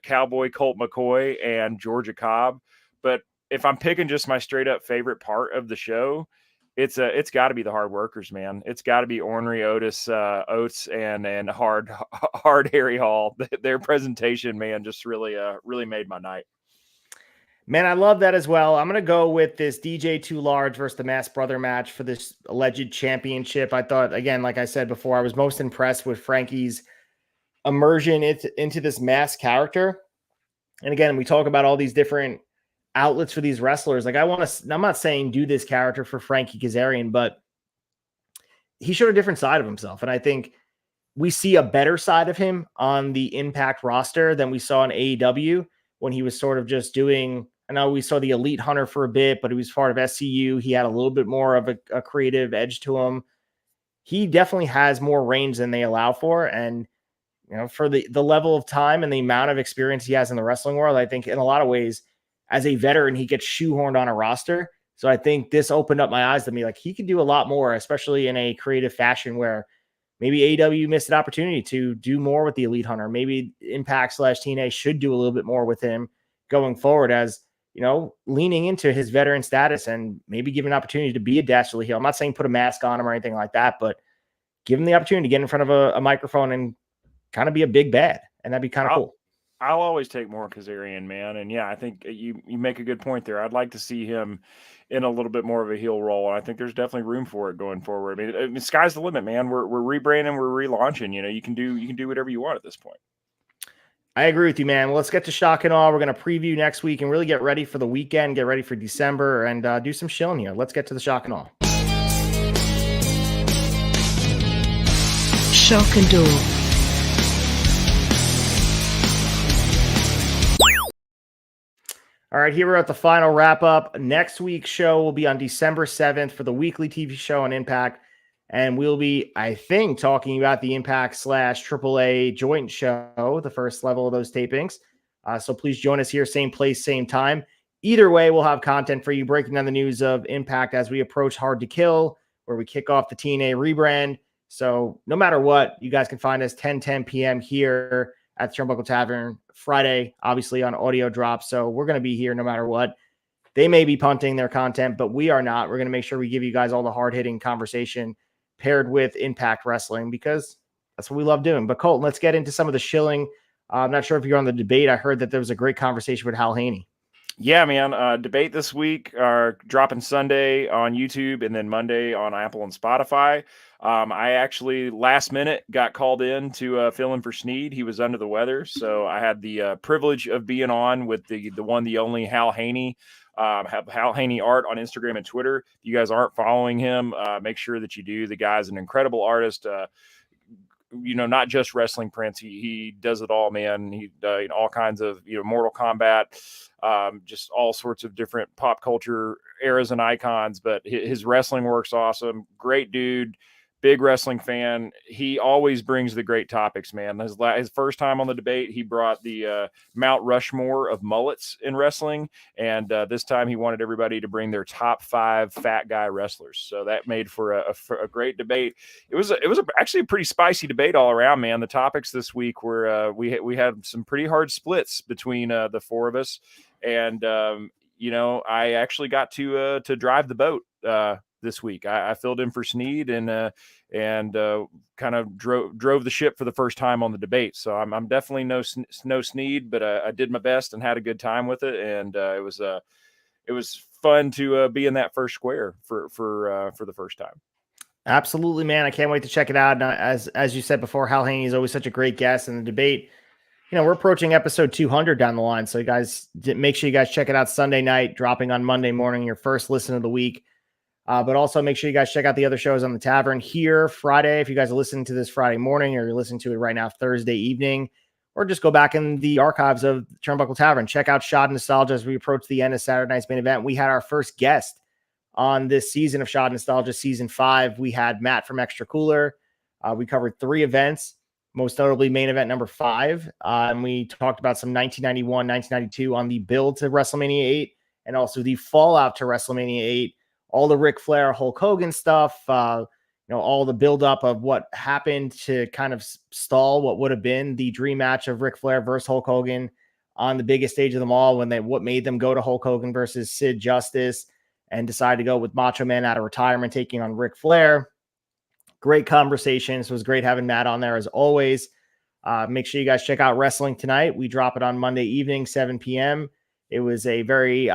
Cowboy Colt McCoy and Georgia Cobb. But if I'm picking just my straight up favorite part of the show, it's got to be the hard workers, man. It's got to be Ornery Oates and hard Harry Hall. Their presentation, man, just really made my night. Man, I love that as well. I'm going to go with this DJ Too Large versus the Masked Brother match for this alleged championship. I thought, again, like I said before, I was most impressed with Frankie's immersion into this masked character. And again, we talk about all these different outlets for these wrestlers. Like, I'm not saying do this character for Frankie Kazarian, but he showed a different side of himself. And I think we see a better side of him on the Impact roster than we saw in AEW, when he was sort of just doing, I know we saw the Elite Hunter for a bit, but he was part of SCU. He had a little bit more of a creative edge to him. He definitely has more range than they allow for. And, you know, for the level of time and the amount of experience he has in the wrestling world, I think in a lot of ways, as a veteran, he gets shoehorned on a roster. So I think this opened up my eyes to me. Like, he could do a lot more, especially in a creative fashion where maybe AEW missed an opportunity to do more with the Elite Hunter. Maybe Impact/TNA should do a little bit more with him going forward, as, you know, leaning into his veteran status and maybe give an opportunity to be a dastardly heel. I'm not saying put a mask on him or anything like that, but give him the opportunity to get in front of a microphone and kind of be a big bad. And that'd be kind of cool. I'll always take more Kazarian, man. And yeah, I think you make a good point there. I'd like to see him in a little bit more of a heel role. And I think there's definitely room for it going forward. I mean sky's the limit, man. We're rebranding, we're relaunching. You can do whatever you want at this point. I agree with you, man. Well, let's get to shock and awe. We're going to preview next week and really get ready for the weekend, get ready for December, and do some shilling here. Let's get to the shock and awe. Shock and awe. All right, here we're at the final wrap up. Next week's show will be on December 7th for the weekly TV show on Impact. And we'll be, I think, talking about the Impact / AAA joint show, the first level of those tapings. So please join us here, same place, same time. Either way, we'll have content for you breaking down the news of Impact as we approach Hard to Kill, where we kick off the TNA rebrand. So no matter what, you guys can find us 10 p.m. here at the Turnbuckle Tavern Friday, obviously on audio drop. So we're going to be here no matter what. They may be punting their content, but we are not. We're going to make sure we give you guys all the hard-hitting conversation paired with Impact Wrestling because that's what we love doing. But Colt, let's get into some of the shilling. I'm not sure if you're on the debate. I heard that there was a great conversation with Hal Haney. Yeah, man. Debate this week are dropping Sunday on YouTube and then Monday on Apple and Spotify. I actually last minute got called in to fill in for Sneed. He was under the weather, so I had the privilege of being on with the one, the only Hal Haney. Have Hal Haney art on Instagram and Twitter. If you guys aren't following him, make sure that you do. The guy's an incredible artist. Not just wrestling prints. He does it all, man. He all kinds of Mortal Kombat, just all sorts of different pop culture eras and icons. But his wrestling work's awesome. Great dude. Big wrestling fan. He always brings the great topics, man. His first time on the debate, he brought the Mount Rushmore of mullets in wrestling, and this time he wanted everybody to bring their top 5 fat guy wrestlers. So that made for a great debate. It was actually a pretty spicy debate all around, man. The topics this week were we had some pretty hard splits between the 4 of us, and I actually got to drive the boat this week. I filled in for Sneed and kind of drove the ship for the first time on the debate. So I'm definitely no Sneed, but I did my best and had a good time with it. And it was fun to be in that first square for the first time. Absolutely, man. I can't wait to check it out. And as you said before, Hal Haney is always such a great guest in the debate. We're approaching episode 200 down the line. So you guys make sure you guys check it out Sunday night, dropping on Monday morning, your first listen of the week. But also make sure you guys check out the other shows on the Tavern here Friday. If you guys are listening to this Friday morning or you're listening to it right now Thursday evening, or just go back in the archives of Turnbuckle Tavern. Check out Shot Nostalgia as we approach the end of Saturday night's main event. We had our first guest on this season of Shot Nostalgia, season 5. We had Matt from Extra Cooler. We covered 3 events, most notably main event number 5. And we talked about some 1991, 1992 on the build to WrestleMania 8 and also the fallout to WrestleMania 8. All the Ric Flair, Hulk Hogan stuff, all the buildup of what happened to kind of stall what would have been the dream match of Ric Flair versus Hulk Hogan on the biggest stage of them all, what made them go to Hulk Hogan versus Sid Justice and decide to go with Macho Man out of retirement, taking on Ric Flair. Great conversations. It was great having Matt on there as always. Make sure you guys check out Wrestling Tonight. We drop it on Monday evening, 7 p.m. It was a very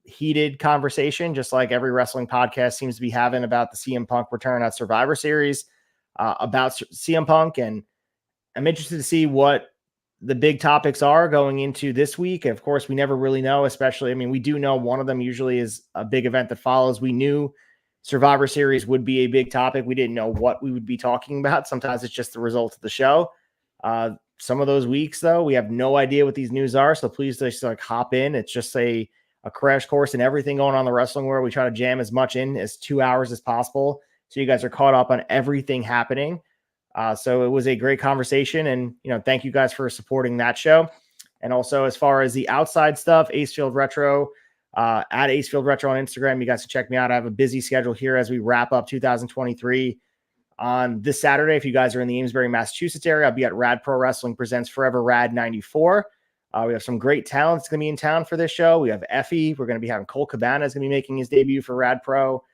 heated conversation, just like every wrestling podcast seems to be having about the CM Punk return at Survivor Series, about CM Punk. And I'm interested to see what the big topics are going into this week. Of course, we never really know, especially, we do know one of them usually is a big event that follows. We knew Survivor Series would be a big topic. We didn't know what we would be talking about. Sometimes it's just the result of the show. Some of those weeks, though, we have no idea what these news are. So please just hop in. It's just a crash course in everything going on in the wrestling world. We try to jam as much in as 2 hours as possible, so you guys are caught up on everything happening. So it was a great conversation, and thank you guys for supporting that show. And also, as far as the outside stuff, Acefield Retro, at Acefield Retro on Instagram, you guys can check me out. I have a busy schedule here as we wrap up 2023 on this Saturday. If you guys are in the Amesbury, Massachusetts area, I'll be at Rad Pro Wrestling Presents Forever Rad 94. We have some great talents going to be in town for this show. We have Effie. We're going to be having Colt Cabana is going to be making his debut for Rad Pro.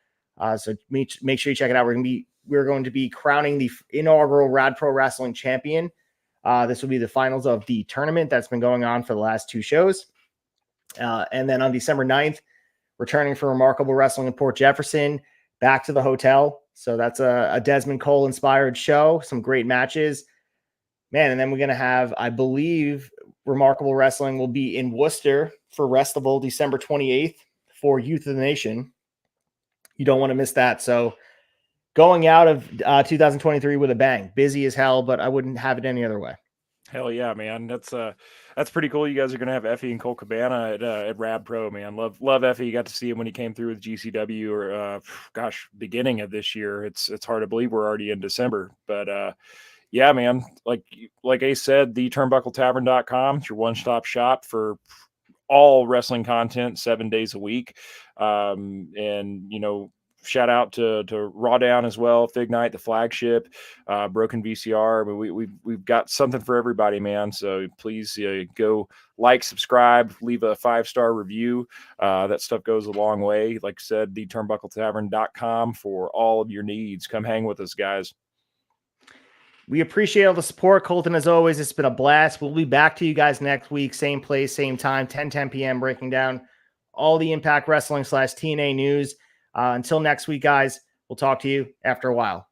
So make sure you check it out. We're going to be crowning the inaugural Rad Pro Wrestling champion This will be the finals of the tournament that's been going on for the last 2 shows. And then on December 9th, returning for Remarkable Wrestling in Port Jefferson, back to the hotel. So that's a Desmond Cole inspired show, some great matches, man. And then we're going to have, I believe, Remarkable Wrestling will be in Worcester for Restival December 28th for Youth of the Nation. You don't want to miss that. So going out of 2023 with a bang, busy as hell, but I wouldn't have it any other way. Hell yeah, man. That's pretty cool. You guys are going to have Effie and Cole Cabana at Rad Pro, man. Love Effie. You got to see him when he came through with GCW or beginning of this year. It's hard to believe we're already in December, but yeah, man, like Ace said, the turnbuckletavern.com. It's your one-stop shop for all wrestling content 7 days a week. And shout out to Rawdown as well, Fig Night, the flagship, Broken VCR. But we've got something for everybody, man. So please go like, subscribe, leave a 5-star review. That stuff goes a long way. Like I said, the turnbuckletavern.com for all of your needs. Come hang with us, guys. We appreciate all the support, Colton. As always, it's been a blast. We'll be back to you guys next week, same place, same time, 10 p.m., breaking down all the Impact Wrestling / TNA news. Until next week, guys, we'll talk to you after a while.